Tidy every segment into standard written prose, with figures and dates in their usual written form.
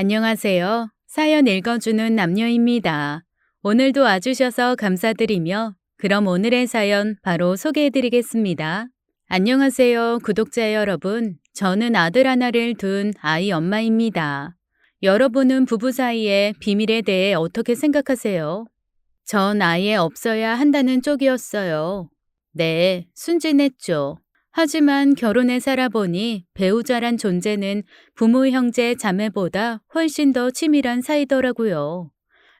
안녕하세요. 사연 읽어주는 남녀입니다. 오늘도 와주셔서 감사드리며, 그럼 오늘의 사연 바로 소개해드리겠습니다. 안녕하세요, 구독자 여러분. 저는 아들 하나를 둔 아이 엄마입니다. 여러분은 부부 사이의 비밀에 대해 어떻게 생각하세요? 전 아예 없어야 한다는 쪽이었어요. 네, 순진했죠. 하지만 결혼해 살아보니 배우자란 존재는 부모, 형제, 자매보다 훨씬 더 치밀한 사이더라고요.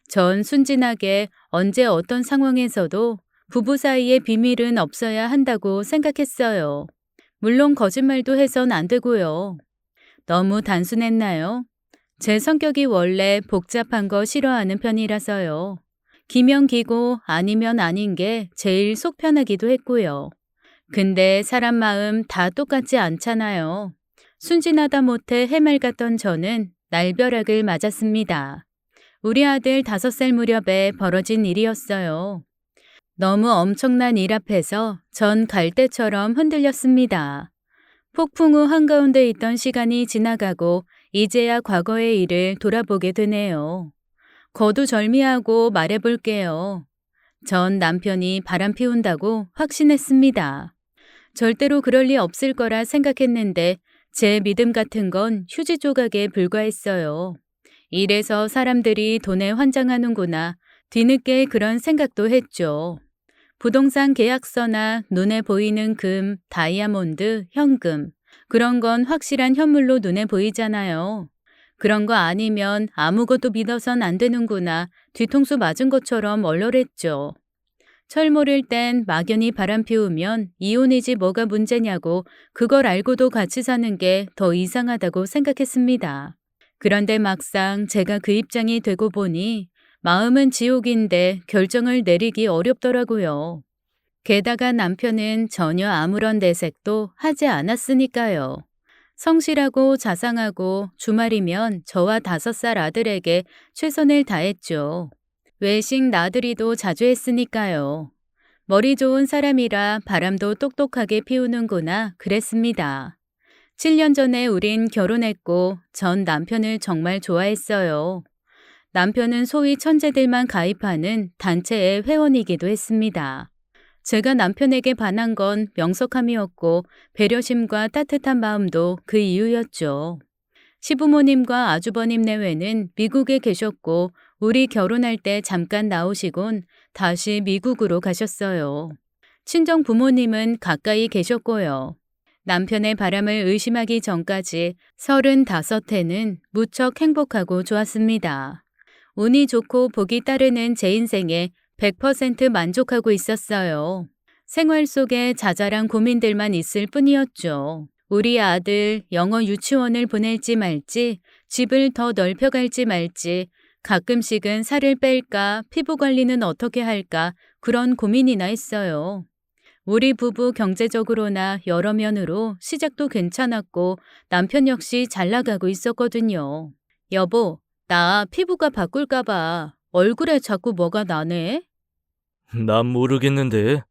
전 순진하게 언제 어떤 상황에서도 부부 사이의 비밀은 없어야 한다고 생각했어요. 물론 거짓말도 해선 안 되고요. 너무 단순했나요? 제 성격이 원래 복잡한 거 싫어하는 편이라서요. 기면 기고 아니면 아닌 게 제일 속 편하기도 했고요. 근데 사람 마음 다 똑같지 않잖아요. 순진하다 못해 해맑았던 저는 날벼락을 맞았습니다. 우리 아들 5살 무렵에 벌어진 일이었어요. 너무 엄청난 일 앞에서 전 갈대처럼 흔들렸습니다. 폭풍 후 한가운데 있던 시간이 지나가고 이제야 과거의 일을 돌아보게 되네요. 거두절미하고 말해볼게요. 전 남편이 바람 피운다고 확신했습니다. 절대로 그럴 리 없을 거라 생각했는데 제 믿음 같은 건 휴지 조각에 불과했어요. 이래서 사람들이 돈에 환장하는구나. 뒤늦게 그런 생각도 했죠. 부동산 계약서나 눈에 보이는 금, 다이아몬드, 현금. 그런 건 확실한 현물로 눈에 보이잖아요. 그런 거 아니면 아무것도 믿어선 안 되는구나. 뒤통수 맞은 것처럼 얼얼했죠. 철 모를 땐 막연히 바람 피우면 이혼이지 뭐가 문제냐고 그걸 알고도 같이 사는 게 더 이상하다고 생각했습니다. 그런데 막상 제가 그 입장이 되고 보니 마음은 지옥인데 결정을 내리기 어렵더라고요. 게다가 남편은 전혀 아무런 내색도 하지 않았으니까요. 성실하고 자상하고 주말이면 저와 5살 아들에게 최선을 다했죠. 외식 나들이도 자주 했으니까요. 머리 좋은 사람이라 바람도 똑똑하게 피우는구나 그랬습니다. 7년 전에 우린 결혼했고 전 남편을 정말 좋아했어요. 남편은 소위 천재들만 가입하는 단체의 회원이기도 했습니다. 제가 남편에게 반한 건 명석함이었고 배려심과 따뜻한 마음도 그 이유였죠. 시부모님과 아주버님 내외는 미국에 계셨고 우리 결혼할 때 잠깐 나오시곤 다시 미국으로 가셨어요. 친정 부모님은 가까이 계셨고요. 남편의 바람을 의심하기 전까지 35해는 무척 행복하고 좋았습니다. 운이 좋고 복이 따르는 제 인생에 100% 만족하고 있었어요. 생활 속에 자잘한 고민들만 있을 뿐이었죠. 우리 아들 영어 유치원을 보낼지 말지, 집을 더 넓혀갈지 말지, 가끔씩은 살을 뺄까, 피부 관리는 어떻게 할까, 그런 고민이나 했어요. 우리 부부 경제적으로나 여러 면으로 시작도 괜찮았고 남편 역시 잘 나가고 있었거든요. 여보, 나 피부가 바꿀까 봐. 얼굴에 자꾸 뭐가 나네? 난 모르겠는데.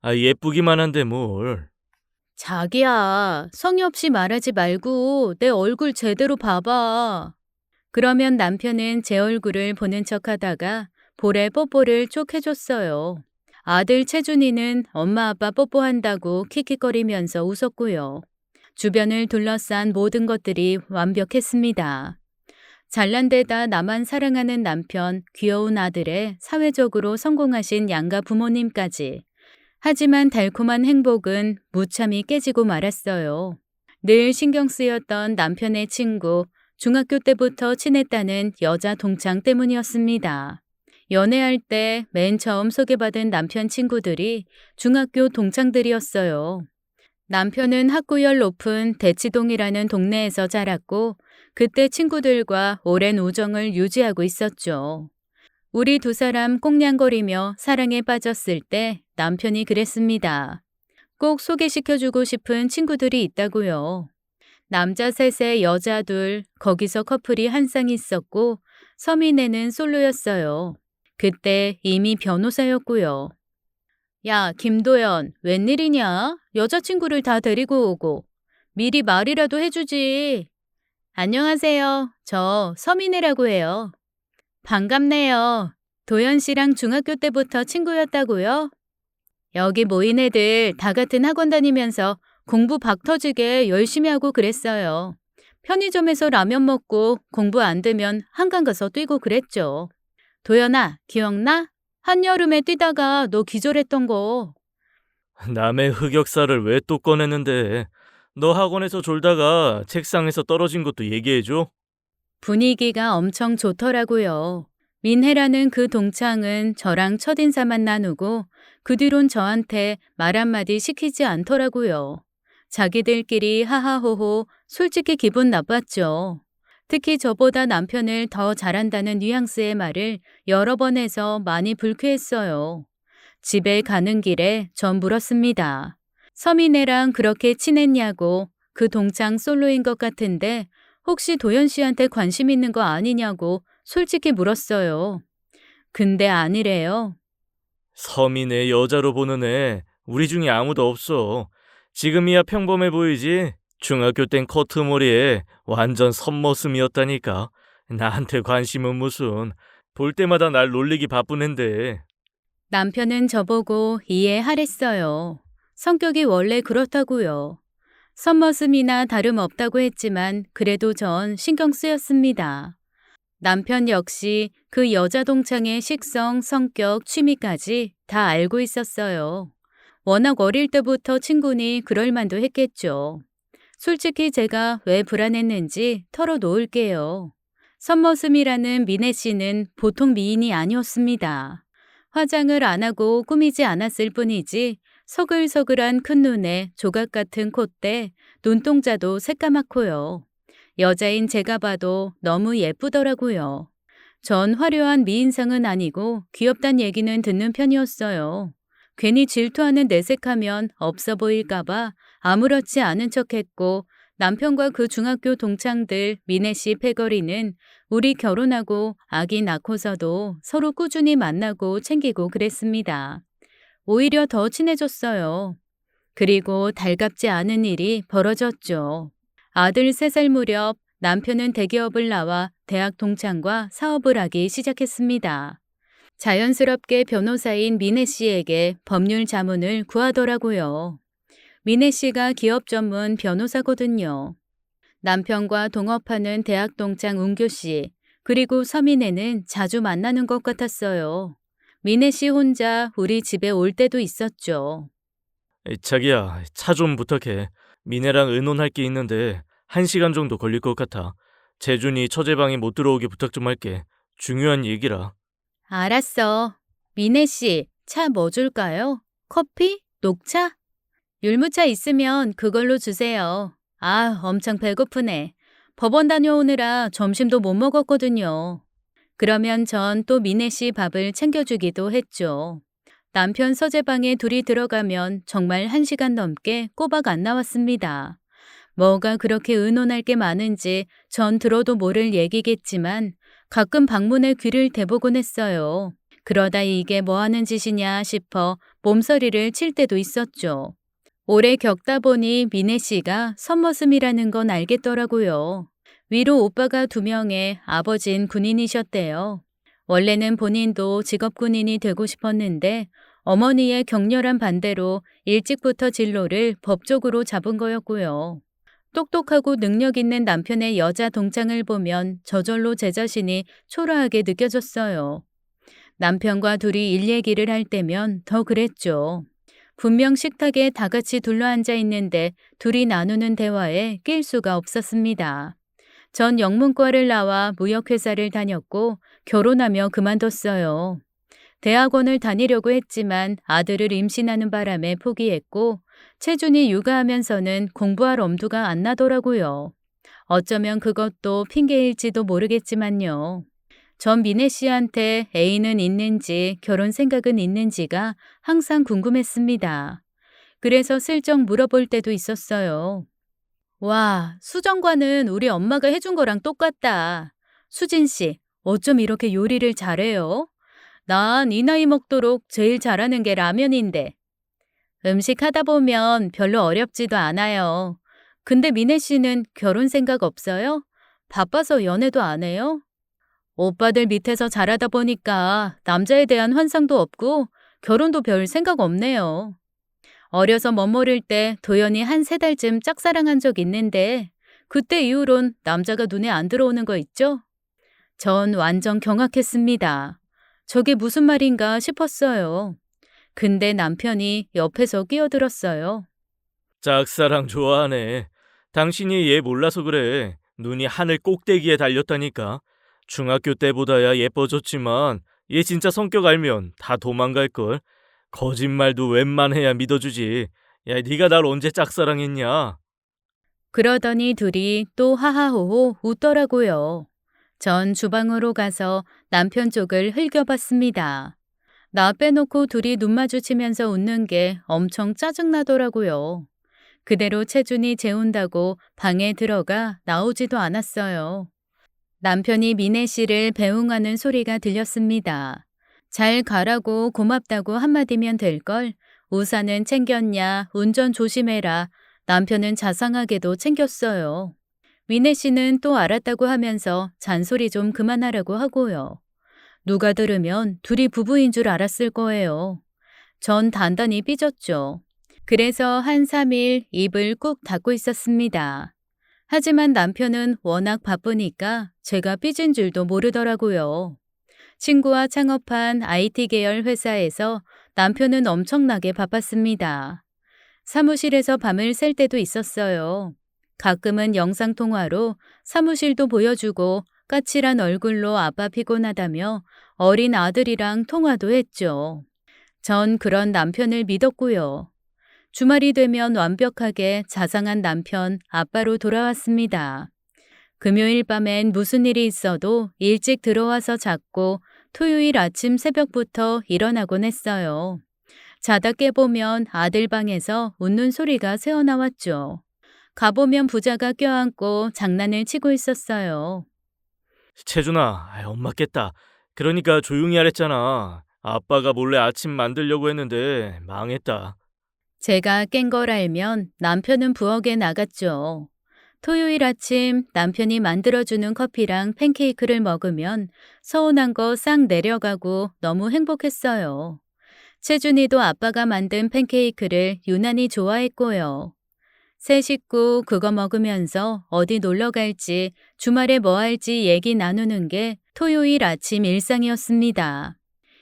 예쁘기만 한데 뭘. 자기야, 성의 없이 말하지 말고 내 얼굴 제대로 봐봐. 그러면 남편은 제 얼굴을 보는 척 하다가 볼에 뽀뽀를 쪽 해줬어요. 아들 채준이는 엄마 아빠 뽀뽀한다고 킥킥거리면서 웃었고요. 주변을 둘러싼 모든 것들이 완벽했습니다. 잘난 데다 나만 사랑하는 남편, 귀여운 아들에 사회적으로 성공하신 양가 부모님까지. 하지만 달콤한 행복은 무참히 깨지고 말았어요. 늘 신경 쓰였던 남편의 친구, 중학교 때부터 친했다는 여자 동창 때문이었습니다. 연애할 때 맨 처음 소개받은 남편 친구들이 중학교 동창들이었어요. 남편은 학구열 높은 대치동이라는 동네에서 자랐고 그때 친구들과 오랜 우정을 유지하고 있었죠. 우리 2사람 꽁냥거리며 사랑에 빠졌을 때 남편이 그랬습니다. 꼭 소개시켜주고 싶은 친구들이 있다고요. 남자 셋에 여자 둘, 거기서 커플이 한 쌍 있었고 서민애는 솔로였어요. 그때 이미 변호사였고요. 야, 김도연, 웬일이냐? 여자친구를 다 데리고 오고. 미리 말이라도 해주지. 안녕하세요. 저 서민혜라고 해요. 반갑네요. 도연 씨랑 중학교 때부터 친구였다고요? 여기 모인 애들 다 같은 학원 다니면서 공부 박 터지게 열심히 하고 그랬어요. 편의점에서 라면 먹고 공부 안 되면 한강 가서 뛰고 그랬죠. 도연아, 기억나? 한여름에 뛰다가 너 기절했던 거. 남의 흑역사를 왜 또 꺼내는데? 너 학원에서 졸다가 책상에서 떨어진 것도 얘기해줘? 분위기가 엄청 좋더라고요. 민혜라는 그 동창은 저랑 첫인사만 나누고 그 뒤론 저한테 말 한마디 시키지 않더라고요. 자기들끼리 하하호호 솔직히 기분 나빴죠. 특히 저보다 남편을 더 잘한다는 뉘앙스의 말을 여러 번 해서 많이 불쾌했어요. 집에 가는 길에 전 물었습니다. 서민애랑 그렇게 친했냐고. 그 동창 솔로인 것 같은데 혹시 도연 씨한테 관심 있는 거 아니냐고 솔직히 물었어요. 근데 아니래요. 서민의 여자로 보는 애 우리 중에 아무도 없어. 지금이야 평범해 보이지? 중학교 땐 커트머리에 완전 선머슴이었다니까. 나한테 관심은 무슨. 볼 때마다 날 놀리기 바쁜 앤데. 남편은 저보고 이해하랬어요. 성격이 원래 그렇다고요. 선머슴이나 다름없다고 했지만 그래도 전 신경 쓰였습니다. 남편 역시 그 여자 동창의 식성, 성격, 취미까지 다 알고 있었어요. 워낙 어릴 때부터 친구니 그럴 만도 했겠죠. 솔직히 제가 왜 불안했는지 털어놓을게요. 선머슴이라는 미애 씨는 보통 미인이 아니었습니다. 화장을 안 하고 꾸미지 않았을 뿐이지 서글서글한 큰 눈에 조각 같은 콧대, 눈동자도 새까맣고요. 여자인 제가 봐도 너무 예쁘더라고요. 전 화려한 미인상은 아니고 귀엽단 얘기는 듣는 편이었어요. 괜히 질투하는 내색하면 없어 보일까봐 아무렇지 않은 척했고 남편과 그 중학교 동창들 미애 씨 패거리는 우리 결혼하고 아기 낳고서도 서로 꾸준히 만나고 챙기고 그랬습니다. 오히려 더 친해졌어요. 그리고 달갑지 않은 일이 벌어졌죠. 아들 3살 무렵 남편은 대기업을 나와 대학 동창과 사업을 하기 시작했습니다. 자연스럽게 변호사인 미애 씨에게 법률 자문을 구하더라고요. 미애 씨가 기업 전문 변호사거든요. 남편과 동업하는 대학 동창 운교 씨, 그리고 서민애는 자주 만나는 것 같았어요. 미애 씨 혼자 우리 집에 올 때도 있었죠. 자기야, 차 좀 부탁해. 미네랑 의논할 게 있는데 1시간 정도 걸릴 것 같아. 재준이 처제방에 못 들어오게 부탁 좀 할게. 중요한 얘기라. 알았어. 미애 씨, 차 뭐 줄까요? 커피? 녹차? 율무차 있으면 그걸로 주세요. 아, 엄청 배고프네. 법원 다녀오느라 점심도 못 먹었거든요. 그러면 전 또 미애 씨 밥을 챙겨주기도 했죠. 남편 서재방에 둘이 들어가면 정말 1시간 넘게 꼬박 안 나왔습니다. 뭐가 그렇게 의논할 게 많은지 전 들어도 모를 얘기겠지만 가끔 방문에 귀를 대보곤 했어요. 그러다 이게 뭐 하는 짓이냐 싶어 몸서리를 칠 때도 있었죠. 오래 겪다 보니 미애 씨가 선머슴이라는 건 알겠더라고요. 위로 오빠가 2명에 아버진 군인이셨대요. 원래는 본인도 직업 군인이 되고 싶었는데 어머니의 격렬한 반대로 일찍부터 진로를 법적으로 잡은 거였고요. 똑똑하고 능력 있는 남편의 여자 동창을 보면 저절로 제 자신이 초라하게 느껴졌어요. 남편과 둘이 일 얘기를 할 때면 더 그랬죠. 분명 식탁에 다 같이 둘러앉아 있는데 둘이 나누는 대화에 낄 수가 없었습니다. 전 영문과를 나와 무역회사를 다녔고 결혼하며 그만뒀어요. 대학원을 다니려고 했지만 아들을 임신하는 바람에 포기했고 채준이 육아하면서는 공부할 엄두가 안 나더라고요. 어쩌면 그것도 핑계일지도 모르겠지만요. 전 미애 씨한테 애인은 있는지 결혼 생각은 있는지가 항상 궁금했습니다. 그래서 슬쩍 물어볼 때도 있었어요. 와, 수정과는 우리 엄마가 해준 거랑 똑같다. 수진 씨, 어쩜 이렇게 요리를 잘해요? 난 이 나이 먹도록 제일 잘하는 게 라면인데. 음식 하다 보면 별로 어렵지도 않아요. 근데 미애 씨는 결혼 생각 없어요? 바빠서 연애도 안 해요? 오빠들 밑에서 자라다 보니까 남자에 대한 환상도 없고 결혼도 별 생각 없네요. 어려서 멋모를 때 도연이 한 세 달쯤 짝사랑한 적 있는데 그때 이후론 남자가 눈에 안 들어오는 거 있죠? 전 완전 경악했습니다. 저게 무슨 말인가 싶었어요. 근데 남편이 옆에서 끼어들었어요. 짝사랑 좋아하네. 당신이 얘 몰라서 그래. 눈이 하늘 꼭대기에 달렸다니까. 중학교 때보다야 예뻐졌지만 얘 진짜 성격 알면 다 도망갈걸. 거짓말도 웬만해야 믿어주지. 야, 네가 날 언제 짝사랑했냐? 그러더니 둘이 또 하하호호 웃더라고요. 전 주방으로 가서 남편 쪽을 흘겨봤습니다. 나 빼놓고 둘이 눈 마주치면서 웃는 게 엄청 짜증나더라고요. 그대로 채준이 재운다고 방에 들어가 나오지도 않았어요. 남편이 미애 씨를 배웅하는 소리가 들렸습니다. 잘 가라고 고맙다고 한마디면 될걸. 우산은 챙겼냐, 운전 조심해라. 남편은 자상하게도 챙겼어요. 미애 씨는 또 알았다고 하면서 잔소리 좀 그만하라고 하고요. 누가 들으면 둘이 부부인 줄 알았을 거예요. 전 단단히 삐졌죠. 그래서 한 3일 입을 꾹 닫고 있었습니다. 하지만 남편은 워낙 바쁘니까 제가 삐진 줄도 모르더라고요. 친구와 창업한 IT 계열 회사에서 남편은 엄청나게 바빴습니다. 사무실에서 밤을 샐 때도 있었어요. 가끔은 영상통화로 사무실도 보여주고 까칠한 얼굴로 아빠 피곤하다며 어린 아들이랑 통화도 했죠. 전 그런 남편을 믿었고요. 주말이 되면 완벽하게 자상한 남편, 아빠로 돌아왔습니다. 금요일 밤엔 무슨 일이 있어도 일찍 들어와서 잤고 토요일 아침 새벽부터 일어나곤 했어요. 자다 깨보면 아들 방에서 웃는 소리가 새어나왔죠. 가보면 부자가 껴안고 장난을 치고 있었어요. 채준아, 엄마 깼다. 그러니까 조용히 하랬잖아. 아빠가 몰래 아침 만들려고 했는데 망했다. 제가 깬 걸 알면 남편은 부엌에 나갔죠. 토요일 아침 남편이 만들어주는 커피랑 팬케이크를 먹으면 서운한 거 싹 내려가고 너무 행복했어요. 채준이도 아빠가 만든 팬케이크를 유난히 좋아했고요. 세 식구 그거 먹으면서 어디 놀러 갈지 주말에 뭐 할지 얘기 나누는 게 토요일 아침 일상이었습니다.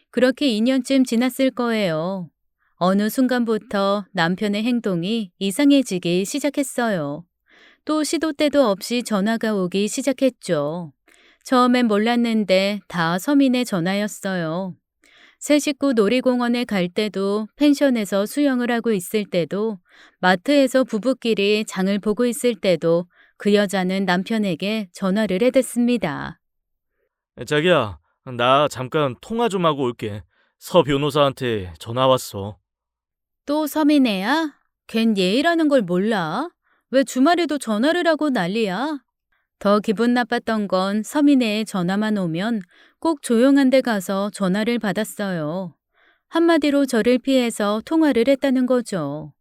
그렇게 2년쯤 지났을 거예요. 어느 순간부터 남편의 행동이 이상해지기 시작했어요. 또 시도 때도 없이 전화가 오기 시작했죠. 처음엔 몰랐는데 다 서민의 전화였어요. 세 식구 놀이공원에 갈 때도, 펜션에서 수영을 하고 있을 때도, 마트에서 부부끼리 장을 보고 있을 때도 그 여자는 남편에게 전화를 해댔습니다. 자기야, 나 잠깐 통화 좀 하고 올게. 서 변호사한테 전화 왔어. 또 서민애야? 걘 예의라는 걸 몰라? 왜 주말에도 전화를 하고 난리야? 더 기분 나빴던 건 서민애의 전화만 오면 꼭 조용한 데 가서 전화를 받았어요. 한마디로 저를 피해서 통화를 했다는 거죠.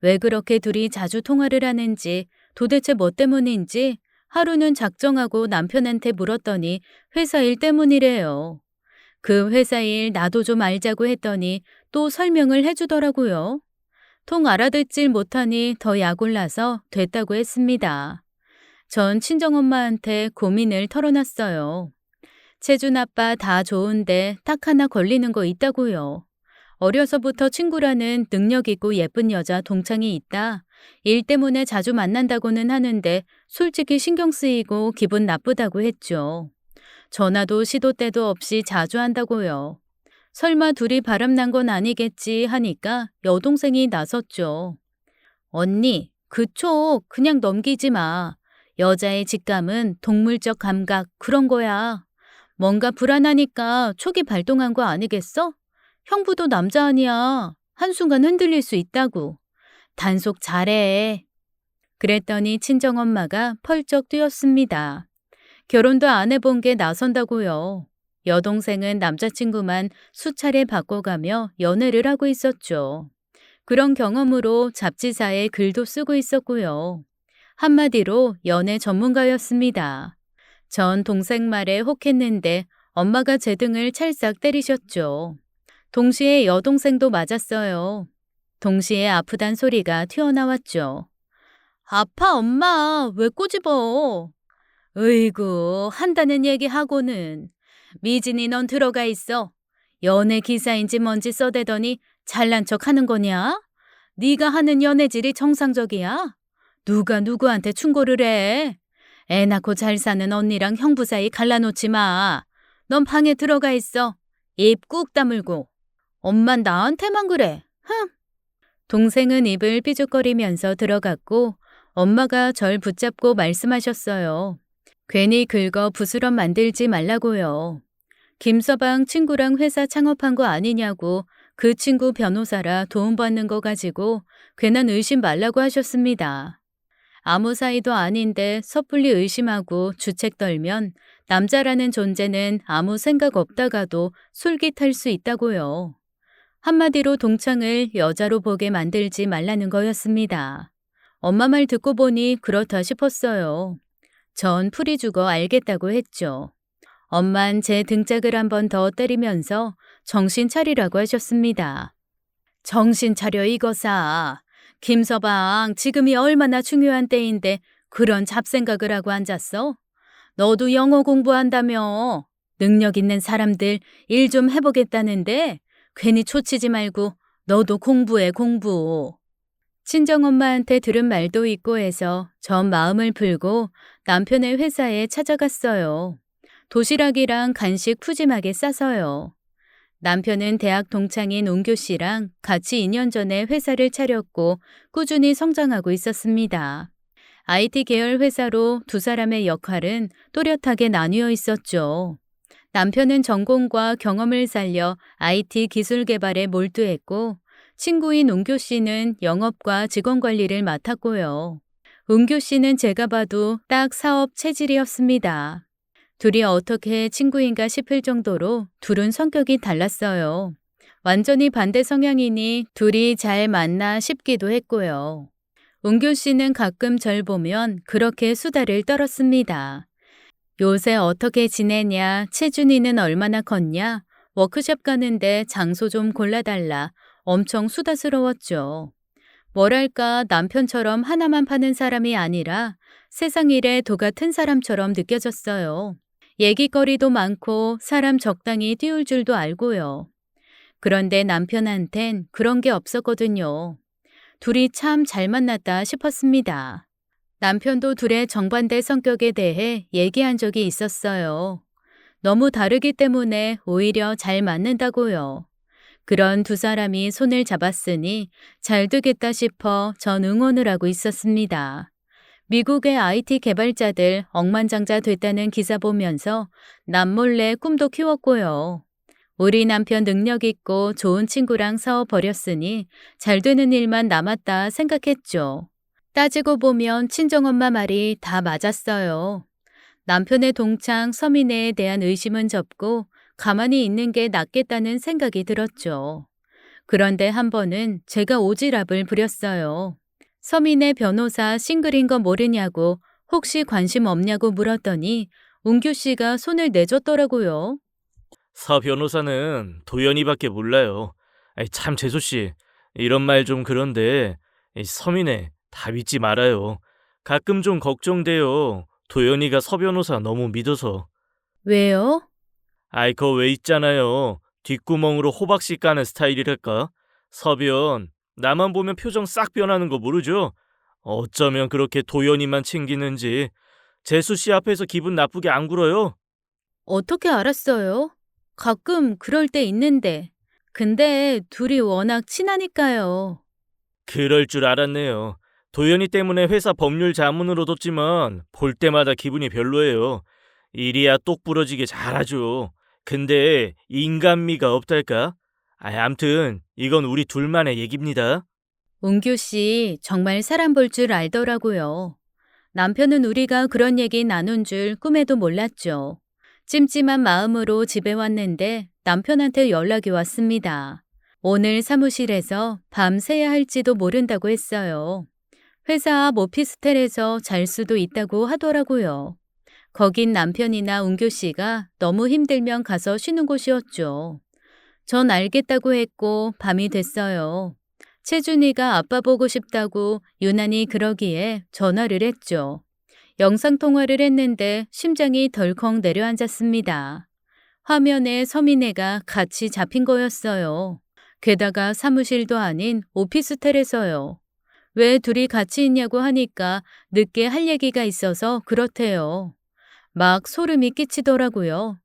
왜 그렇게 둘이 자주 통화를 하는지, 도대체 뭐 때문인지 하루는 작정하고 남편한테 물었더니 회사 일 때문이래요. 그 회사 일 나도 좀 알자고 했더니 또 설명을 해주더라고요. 통 알아듣질 못하니 더 약올라서 됐다고 했습니다. 전 친정엄마한테 고민을 털어놨어요. 채준 아빠 다 좋은데 딱 하나 걸리는 거 있다고요. 어려서부터 친구라는 능력 있고 예쁜 여자 동창이 있다. 일 때문에 자주 만난다고는 하는데 솔직히 신경 쓰이고 기분 나쁘다고 했죠. 전화도 시도 때도 없이 자주 한다고요. 설마 둘이 바람난 건 아니겠지 하니까 여동생이 나섰죠. 언니, 그쪽 그냥 넘기지 마. 여자의 직감은 동물적 감각 그런 거야. 뭔가 불안하니까 촉이 발동한 거 아니겠어? 형부도 남자 아니야. 한순간 흔들릴 수 있다고. 단속 잘해. 그랬더니 친정엄마가 펄쩍 뛰었습니다. 결혼도 안 해본 게 나선다고요. 여동생은 남자친구만 수차례 바꿔가며 연애를 하고 있었죠. 그런 경험으로 잡지사에 글도 쓰고 있었고요. 한마디로 연애 전문가였습니다. 전 동생 말에 혹했는데 엄마가 제 등을 찰싹 때리셨죠. 동시에 여동생도 맞았어요. 동시에 아프단 소리가 튀어나왔죠. 아파, 엄마. 왜 꼬집어? 으이구, 한다는 얘기하고는. 미진이 넌 들어가 있어. 연애 기사인지 뭔지 써대더니 잘난 척 하는 거냐? 네가 하는 연애질이 정상적이야? 누가 누구한테 충고를 해? 애 낳고 잘 사는 언니랑 형부 사이 갈라놓지 마. 넌 방에 들어가 있어. 입 꾹 다물고. 엄만 나한테만 그래. 흥. 동생은 입을 삐죽거리면서 들어갔고 엄마가 절 붙잡고 말씀하셨어요. 괜히 긁어 부스럼 만들지 말라고요. 김서방 친구랑 회사 창업한 거 아니냐고 그 친구 변호사라 도움받는 거 가지고 괜한 의심 말라고 하셨습니다. 아무 사이도 아닌데 섣불리 의심하고 주책 떨면 남자라는 존재는 아무 생각 없다가도 솔깃할 수 있다고요. 한마디로 동창을 여자로 보게 만들지 말라는 거였습니다. 엄마 말 듣고 보니 그렇다 싶었어요. 전 풀이 죽어 알겠다고 했죠. 엄만 제 등짝을 한 번 더 때리면서 정신 차리라고 하셨습니다. 정신 차려 이거사. 김서방 지금이 얼마나 중요한 때인데 그런 잡생각을 하고 앉았어? 너도 영어 공부한다며. 능력 있는 사람들 일 좀 해보겠다는데 괜히 초치지 말고 너도 공부해 공부. 친정엄마한테 들은 말도 있고 해서 전 마음을 풀고 남편의 회사에 찾아갔어요. 도시락이랑 간식 푸짐하게 싸서요. 남편은 대학 동창인 웅교 씨랑 같이 2년 전에 회사를 차렸고 꾸준히 성장하고 있었습니다. IT 계열 회사로 두 사람의 역할은 또렷하게 나뉘어 있었죠. 남편은 전공과 경험을 살려 IT 기술 개발에 몰두했고 친구인 웅교 씨는 영업과 직원 관리를 맡았고요. 웅교 씨는 제가 봐도 딱 사업 체질이었습니다. 둘이 어떻게 친구인가 싶을 정도로 둘은 성격이 달랐어요. 완전히 반대 성향이니 둘이 잘 맞나 싶기도 했고요. 웅교 씨는 가끔 절 보면 그렇게 수다를 떨었습니다. 요새 어떻게 지내냐, 채준이는 얼마나 컸냐, 워크숍 가는데 장소 좀 골라달라. 엄청 수다스러웠죠. 뭐랄까 남편처럼 하나만 파는 사람이 아니라 세상 일에 도 같은 사람처럼 느껴졌어요. 얘기거리도 많고 사람 적당히 띄울 줄도 알고요. 그런데 남편한텐 그런 게 없었거든요. 둘이 참 잘 만났다 싶었습니다. 남편도 둘의 정반대 성격에 대해 얘기한 적이 있었어요. 너무 다르기 때문에 오히려 잘 맞는다고요. 그런 두 사람이 손을 잡았으니 잘 되겠다 싶어 전 응원을 하고 있었습니다. 미국의 IT 개발자들 억만장자 됐다는 기사 보면서 남몰래 꿈도 키웠고요. 우리 남편 능력 있고 좋은 친구랑 싸워 버렸으니 잘 되는 일만 남았다 생각했죠. 따지고 보면 친정엄마 말이 다 맞았어요. 남편의 동창 서민애에 대한 의심은 접고 가만히 있는 게 낫겠다는 생각이 들었죠. 그런데 한 번은 제가 오지랖을 부렸어요. 서민의 변호사 싱글인 거 모르냐고 혹시 관심 없냐고 물었더니 웅규 씨가 손을 내줬더라고요. 서 변호사는 도연이밖에 몰라요. 참 재수 씨, 이런 말 좀 그런데 서민애 다 믿지 말아요. 가끔 좀 걱정돼요. 도연이가 서 변호사 너무 믿어서. 왜요? 그거 왜 있잖아요. 뒷구멍으로 호박씨 까는 스타일이랄까? 서변, 나만 보면 표정 싹 변하는 거 모르죠? 어쩌면 그렇게 도연이만 챙기는지. 재수 씨 앞에서 기분 나쁘게 안 굴어요? 어떻게 알았어요? 가끔 그럴 때 있는데. 근데 둘이 워낙 친하니까요. 그럴 줄 알았네요. 도연이 때문에 회사 법률 자문으로 뒀지만 볼 때마다 기분이 별로예요. 일이야 똑 부러지게 잘하죠. 근데 인간미가 없달까? 암튼 이건 우리 둘만의 얘기입니다. 웅규 씨 정말 사람 볼 줄 알더라고요. 남편은 우리가 그런 얘기 나눈 줄 꿈에도 몰랐죠. 찜찜한 마음으로 집에 왔는데 남편한테 연락이 왔습니다. 오늘 사무실에서 밤 새야 할지도 모른다고 했어요. 회사 앞 오피스텔에서 잘 수도 있다고 하더라고요. 거긴 남편이나 운교 씨가 너무 힘들면 가서 쉬는 곳이었죠. 전 알겠다고 했고 밤이 됐어요. 채준이가 아빠 보고 싶다고 유난히 그러기에 전화를 했죠. 영상통화를 했는데 심장이 덜컥 내려앉았습니다. 화면에 서민애가 같이 잡힌 거였어요. 게다가 사무실도 아닌 오피스텔에서요. 왜 둘이 같이 있냐고 하니까 늦게 할 얘기가 있어서 그렇대요. 막 소름이 끼치더라고요.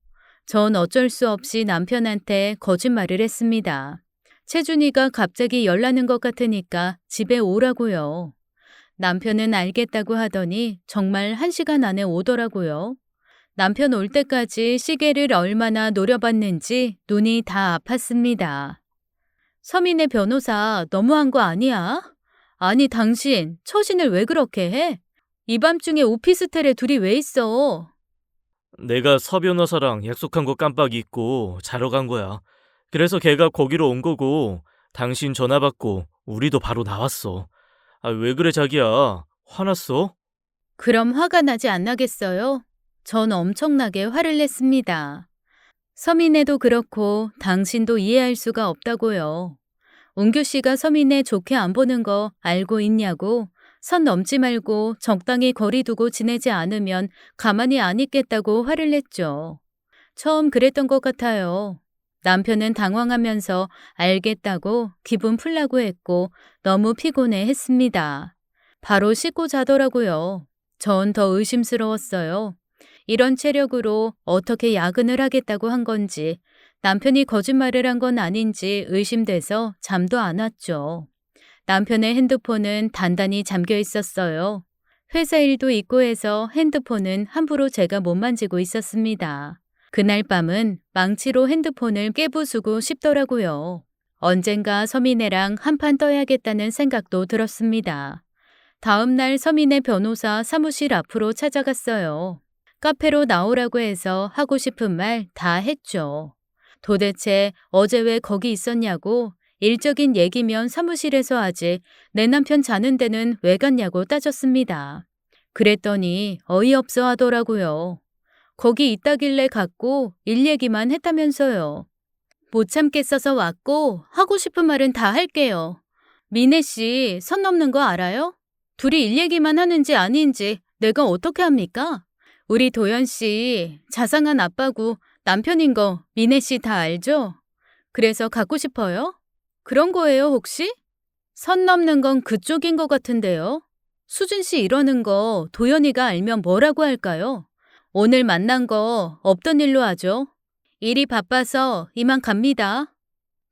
전 어쩔 수 없이 남편한테 거짓말을 했습니다. 채준이가 갑자기 열나는 것 같으니까 집에 오라고요. 남편은 알겠다고 하더니 정말 1시간 안에 오더라고요. 남편 올 때까지 시계를 얼마나 노려봤는지 눈이 다 아팠습니다. 서민의 변호사 너무한 거 아니야? 아니 당신 처신을 왜 그렇게 해? 이 밤중에 오피스텔에 둘이 왜 있어? 내가 서 변호사랑 약속한 거 깜빡 잊고 자러 간 거야. 그래서 걔가 거기로 온 거고 당신 전화 받고 우리도 바로 나왔어. 아, 왜 그래 자기야? 화났어? 그럼 화가 나지 않나겠어요? 전 엄청나게 화를 냈습니다. 서민애도 그렇고 당신도 이해할 수가 없다고요. 운규 씨가 서민애 좋게 안 보는 거 알고 있냐고. 선 넘지 말고 적당히 거리 두고 지내지 않으면 가만히 안 있겠다고 화를 냈죠. 처음 그랬던 것 같아요. 남편은 당황하면서 알겠다고 기분 풀라고 했고 너무 피곤해 했습니다. 바로 씻고 자더라고요. 전 더 의심스러웠어요. 이런 체력으로 어떻게 야근을 하겠다고 한 건지 남편이 거짓말을 한 건 아닌지 의심돼서 잠도 안 왔죠. 남편의 핸드폰은 단단히 잠겨 있었어요. 회사 일도 있고 해서 핸드폰은 함부로 제가 못 만지고 있었습니다. 그날 밤은 망치로 핸드폰을 깨부수고 싶더라고요. 언젠가 서민애랑 한판 떠야겠다는 생각도 들었습니다. 다음 날 서민애 변호사 사무실 앞으로 찾아갔어요. 카페로 나오라고 해서 하고 싶은 말 다 했죠. 도대체 어제 왜 거기 있었냐고, 일적인 얘기면 사무실에서 하지 내 남편 자는 데는 왜 갔냐고 따졌습니다. 그랬더니 어이없어 하더라고요. 거기 있다길래 갔고 일 얘기만 했다면서요. 못 참겠어서 왔고 하고 싶은 말은 다 할게요. 미애 씨 선 넘는 거 알아요? 둘이 일 얘기만 하는지 아닌지 내가 어떻게 합니까? 우리 도연 씨 자상한 아빠고 남편인 거 미애 씨 다 알죠? 그래서 갖고 싶어요? 그런 거예요 혹시? 선 넘는 건 그쪽인 것 같은데요. 수진 씨 이러는 거 도연이가 알면 뭐라고 할까요? 오늘 만난 거 없던 일로 하죠. 일이 바빠서 이만 갑니다.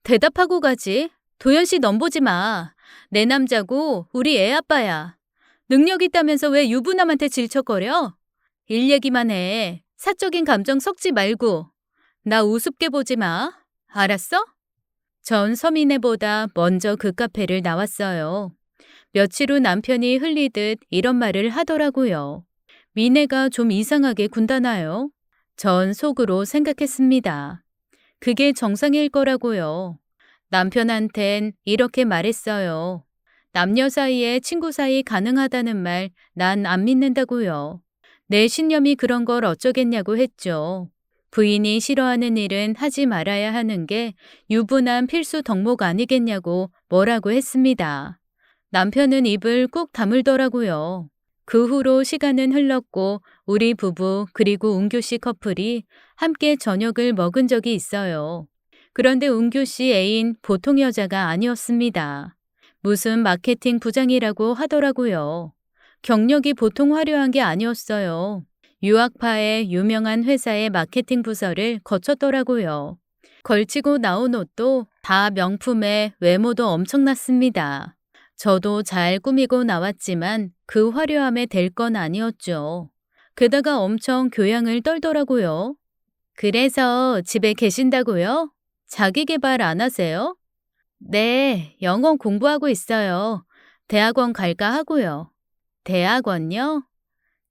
대답하고 가지. 도연 씨 넘보지 마. 내 남자고 우리 애 아빠야. 능력 있다면서 왜 유부남한테 질척거려? 일 얘기만 해. 사적인 감정 섞지 말고. 나 우습게 보지 마. 알았어? 전 서민애보다 먼저 그 카페를 나왔어요. 며칠 후 남편이 흘리듯 이런 말을 하더라고요. 미애가 좀 이상하게 군다나요? 전 속으로 생각했습니다. 그게 정상일 거라고요. 남편한텐 이렇게 말했어요. 남녀 사이에 친구 사이 가능하다는 말 난 안 믿는다고요. 내 신념이 그런 걸 어쩌겠냐고 했죠. 부인이 싫어하는 일은 하지 말아야 하는 게 유부남 필수 덕목 아니겠냐고 뭐라고 했습니다. 남편은 입을 꾹 다물더라고요. 그 후로 시간은 흘렀고 우리 부부 그리고 운교 씨 커플이 함께 저녁을 먹은 적이 있어요. 그런데 운교 씨 애인 보통 여자가 아니었습니다. 무슨 마케팅 부장이라고 하더라고요. 경력이 보통 화려한 게 아니었어요. 유학파의 유명한 회사의 마케팅 부서를 거쳤더라고요. 걸치고 나온 옷도 다 명품에 외모도 엄청났습니다. 저도 잘 꾸미고 나왔지만 그 화려함에 될 건 아니었죠. 게다가 엄청 교양을 떨더라고요. 그래서 집에 계신다고요? 자기 개발 안 하세요? 네, 영어 공부하고 있어요. 대학원 갈까 하고요. 대학원요?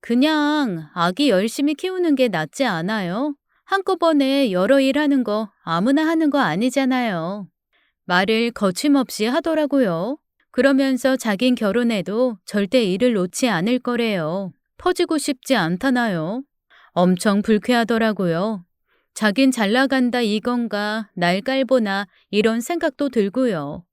그냥 아기 열심히 키우는 게 낫지 않아요? 한꺼번에 여러 일 하는 거 아무나 하는 거 아니잖아요. 말을 거침없이 하더라고요. 그러면서 자긴 결혼해도 절대 일을 놓지 않을 거래요. 퍼지고 싶지 않다나요? 엄청 불쾌하더라고요. 자긴 잘 나간다 이건가, 날 깔보나 이런 생각도 들고요.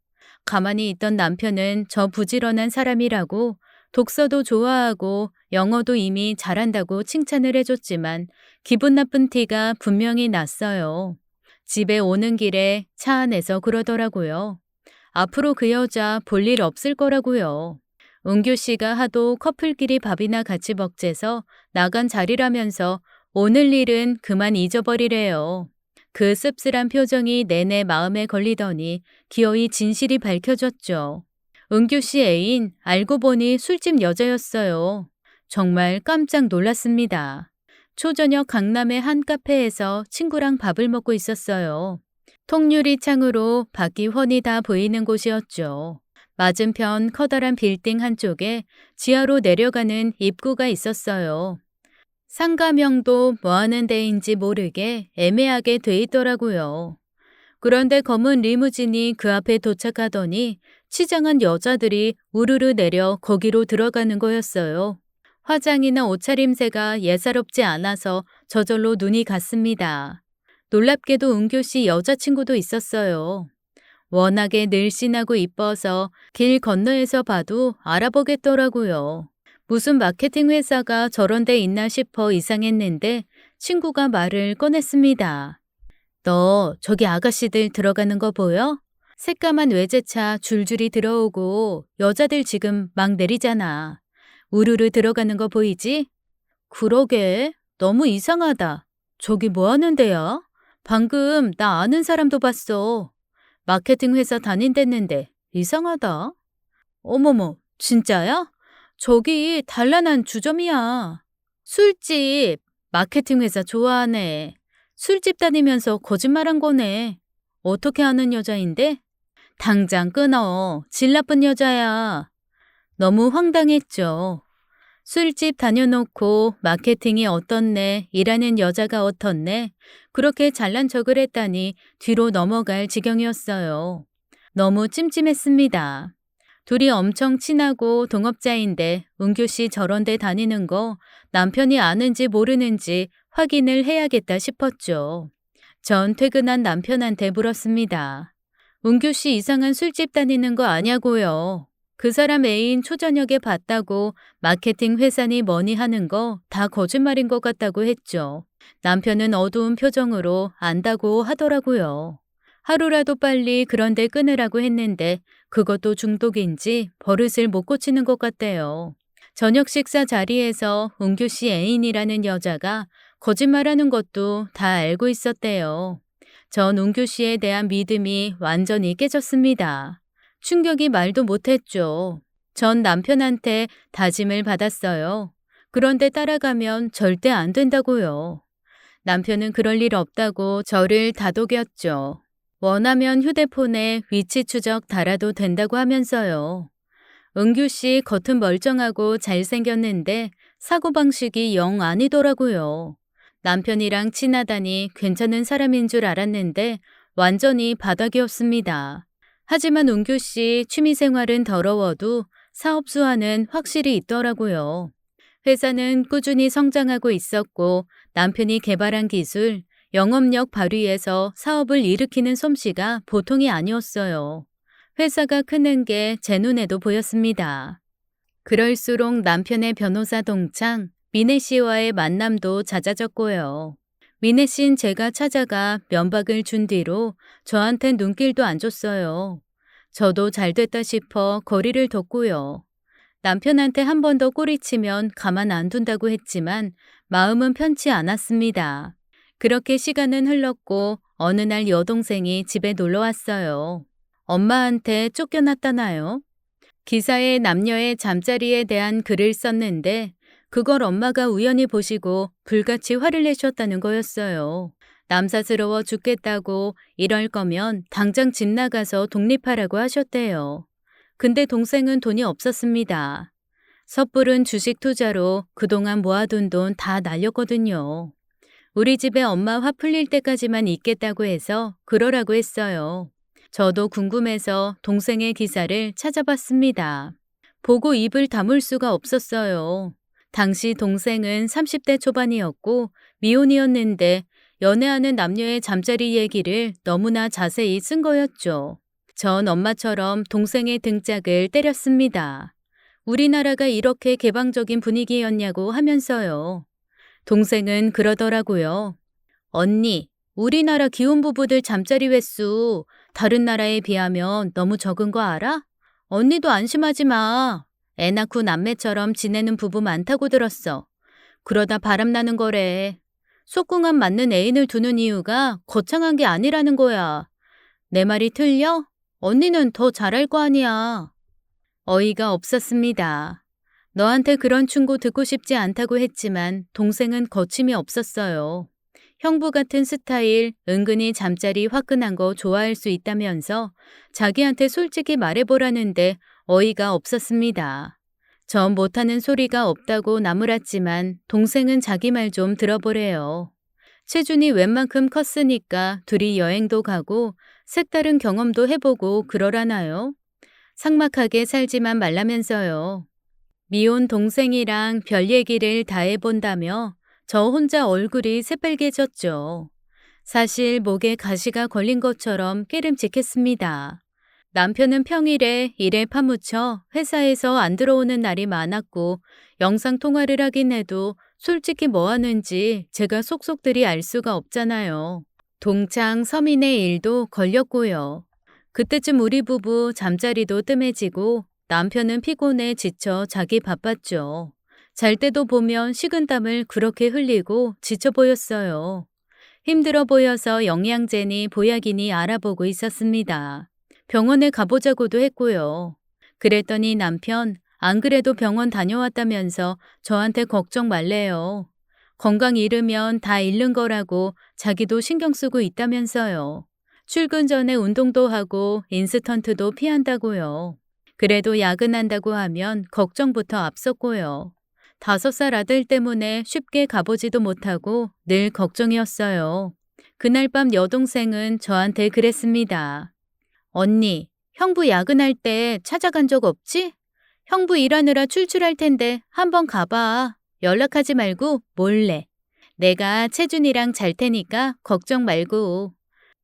가만히 있던 남편은 저 부지런한 사람이라고 독서도 좋아하고 영어도 이미 잘한다고 칭찬을 해줬지만 기분 나쁜 티가 분명히 났어요. 집에 오는 길에 차 안에서 그러더라고요. 앞으로 그 여자 볼 일 없을 거라고요. 은규 씨가 하도 커플끼리 밥이나 같이 먹재서 나간 자리라면서 오늘 일은 그만 잊어버리래요. 그 씁쓸한 표정이 내내 마음에 걸리더니 기어이 진실이 밝혀졌죠. 은규 씨 애인 알고 보니 술집 여자였어요. 정말 깜짝 놀랐습니다. 초저녁 강남의 한 카페에서 친구랑 밥을 먹고 있었어요. 통유리 창으로 밖이 훤히 다 보이는 곳이었죠. 맞은편 커다란 빌딩 한쪽에 지하로 내려가는 입구가 있었어요. 상가명도 뭐 하는 데인지 모르게 애매하게 돼 있더라고요. 그런데 검은 리무진이 그 앞에 도착하더니 치장한 여자들이 우르르 내려 거기로 들어가는 거였어요. 화장이나 옷차림새가 예사롭지 않아서 저절로 눈이 갔습니다. 놀랍게도 은교 씨 여자친구도 있었어요. 워낙에 늘씬하고 이뻐서 길 건너에서 봐도 알아보겠더라고요. 무슨 마케팅 회사가 저런 데 있나 싶어 이상했는데 친구가 말을 꺼냈습니다. 너 저기 아가씨들 들어가는 거 보여? 새까만 외제차 줄줄이 들어오고 여자들 지금 막 내리잖아. 우르르 들어가는 거 보이지? 그러게. 너무 이상하다. 저기 뭐 하는 데야? 방금 나 아는 사람도 봤어. 마케팅 회사 다닌댔는데 이상하다. 어머머, 진짜야? 저기 단란한 주점이야. 술집. 마케팅 회사 좋아하네. 술집 다니면서 거짓말한 거네. 어떻게 아는 여자인데? 당장 끊어. 질 나쁜 여자야. 너무 황당했죠. 술집 다녀놓고 마케팅이 어떻네, 일하는 여자가 어떻네, 그렇게 잘난 척을 했다니 뒤로 넘어갈 지경이었어요. 너무 찜찜했습니다. 둘이 엄청 친하고 동업자인데 은규 씨 저런 데 다니는 거 남편이 아는지 모르는지 확인을 해야겠다 싶었죠. 전 퇴근한 남편한테 물었습니다. 은규 씨 이상한 술집 다니는 거 아냐고요. 그 사람 애인 초저녁에 봤다고 마케팅 회사니 뭐니 하는 거 다 거짓말인 것 같다고 했죠. 남편은 어두운 표정으로 안다고 하더라고요. 하루라도 빨리 그런 데 끊으라고 했는데 그것도 중독인지 버릇을 못 고치는 것 같대요. 저녁 식사 자리에서 은규 씨 애인이라는 여자가 거짓말하는 것도 다 알고 있었대요. 전 은규 씨에 대한 믿음이 완전히 깨졌습니다. 충격이 말도 못했죠. 전 남편한테 다짐을 받았어요. 그런데 따라가면 절대 안 된다고요. 남편은 그럴 일 없다고 저를 다독였죠. 원하면 휴대폰에 위치 추적 달아도 된다고 하면서요. 은규 씨 겉은 멀쩡하고 잘생겼는데 사고방식이 영 아니더라고요. 남편이랑 친하다니 괜찮은 사람인 줄 알았는데 완전히 바닥이었습니다. 하지만 은규 씨 취미생활은 더러워도 사업 수완은 확실히 있더라고요. 회사는 꾸준히 성장하고 있었고 남편이 개발한 기술, 영업력 발휘해서 사업을 일으키는 솜씨가 보통이 아니었어요. 회사가 크는 게 제 눈에도 보였습니다. 그럴수록 남편의 변호사 동창 미네 씨와의 만남도 잦아졌고요. 미네 씨는 제가 찾아가 면박을 준 뒤로 저한텐 눈길도 안 줬어요. 저도 잘됐다 싶어 거리를 뒀고요. 남편한테 한 번 더 꼬리치면 가만 안 둔다고 했지만 마음은 편치 않았습니다. 그렇게 시간은 흘렀고 어느 날 여동생이 집에 놀러 왔어요. 엄마한테 쫓겨났다나요? 기사에 남녀의 잠자리에 대한 글을 썼는데 그걸 엄마가 우연히 보시고 불같이 화를 내셨다는 거였어요. 남사스러워 죽겠다고 이럴 거면 당장 집 나가서 독립하라고 하셨대요. 근데 동생은 돈이 없었습니다. 섣부른 주식 투자로 그동안 모아둔 돈 다 날렸거든요. 우리 집에 엄마 화 풀릴 때까지만 있겠다고 해서 그러라고 했어요. 저도 궁금해서 동생의 기사를 찾아봤습니다. 보고 입을 다물 수가 없었어요. 당시 동생은 30대 초반이었고 미혼이었는데 연애하는 남녀의 잠자리 얘기를 너무나 자세히 쓴 거였죠. 전 엄마처럼 동생의 등짝을 때렸습니다. 우리나라가 이렇게 개방적인 분위기였냐고 하면서요. 동생은 그러더라고요. 언니, 우리나라 기혼 부부들 잠자리 횟수 다른 나라에 비하면 너무 적은 거 알아? 언니도 안심하지 마. 애 낳고 남매처럼 지내는 부부 많다고 들었어. 그러다 바람나는 거래. 속궁합 맞는 애인을 두는 이유가 거창한 게 아니라는 거야. 내 말이 틀려? 언니는 더 잘할 거 아니야. 어이가 없었습니다. 너한테 그런 충고 듣고 싶지 않다고 했지만 동생은 거침이 없었어요. 형부 같은 스타일, 은근히 잠자리 화끈한 거 좋아할 수 있다면서 자기한테 솔직히 말해보라는데 어이가 없었습니다. 전 못하는 소리가 없다고 나무랐지만 동생은 자기 말 좀 들어보래요. 체준이 웬만큼 컸으니까 둘이 여행도 가고 색다른 경험도 해보고 그러라나요? 삭막하게 살지만 말라면서요. 미혼 동생이랑 별 얘기를 다 해본다며 저 혼자 얼굴이 새빨개졌죠. 사실 목에 가시가 걸린 것처럼 깨름직했습니다. 남편은 평일에 일에 파묻혀 회사에서 안 들어오는 날이 많았고 영상통화를 하긴 해도 솔직히 뭐 하는지 제가 속속들이 알 수가 없잖아요. 동창 서민의 일도 걸렸고요. 그때쯤 우리 부부 잠자리도 뜸해지고 남편은 피곤해 지쳐 자기 바빴죠. 잘 때도 보면 식은땀을 그렇게 흘리고 지쳐 보였어요. 힘들어 보여서 영양제니 보약이니 알아보고 있었습니다. 병원에 가보자고도 했고요. 그랬더니 남편 안 그래도 병원 다녀왔다면서 저한테 걱정 말래요. 건강 잃으면 다 잃는 거라고 자기도 신경 쓰고 있다면서요. 출근 전에 운동도 하고 인스턴트도 피한다고요. 그래도 야근한다고 하면 걱정부터 앞섰고요. 5살 아들 때문에 쉽게 가보지도 못하고 늘 걱정이었어요. 그날 밤 여동생은 저한테 그랬습니다. 언니, 형부 야근할 때 찾아간 적 없지? 형부 일하느라 출출할 텐데 한번 가봐. 연락하지 말고 몰래. 내가 채준이랑 잘 테니까 걱정 말고.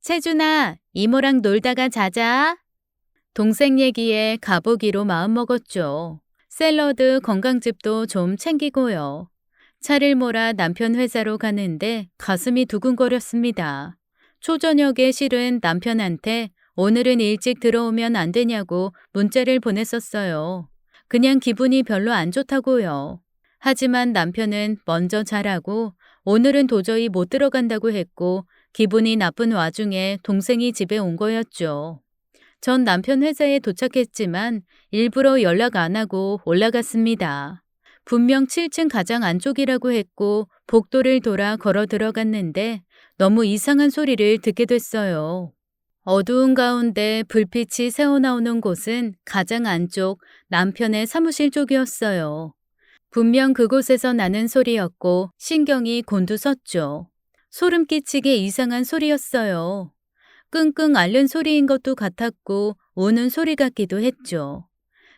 채준아, 이모랑 놀다가 자자. 동생 얘기에 가보기로 마음먹었죠. 샐러드 건강즙도 좀 챙기고요. 차를 몰아 남편 회사로 가는데 가슴이 두근거렸습니다. 초저녁에 실은 남편한테 오늘은 일찍 들어오면 안 되냐고 문자를 보냈었어요. 그냥 기분이 별로 안 좋다고요. 하지만 남편은 먼저 자라고 오늘은 도저히 못 들어간다고 했고 기분이 나쁜 와중에 동생이 집에 온 거였죠. 전 남편 회사에 도착했지만 일부러 연락 안 하고 올라갔습니다. 분명 7층 가장 안쪽이라고 했고 복도를 돌아 걸어 들어갔는데 너무 이상한 소리를 듣게 됐어요. 어두운 가운데 불빛이 새어나오는 곳은 가장 안쪽 남편의 사무실 쪽이었어요. 분명 그곳에서 나는 소리였고 신경이 곤두섰죠. 소름 끼치게 이상한 소리였어요. 끙끙 앓는 소리인 것도 같았고 우는 소리 같기도 했죠.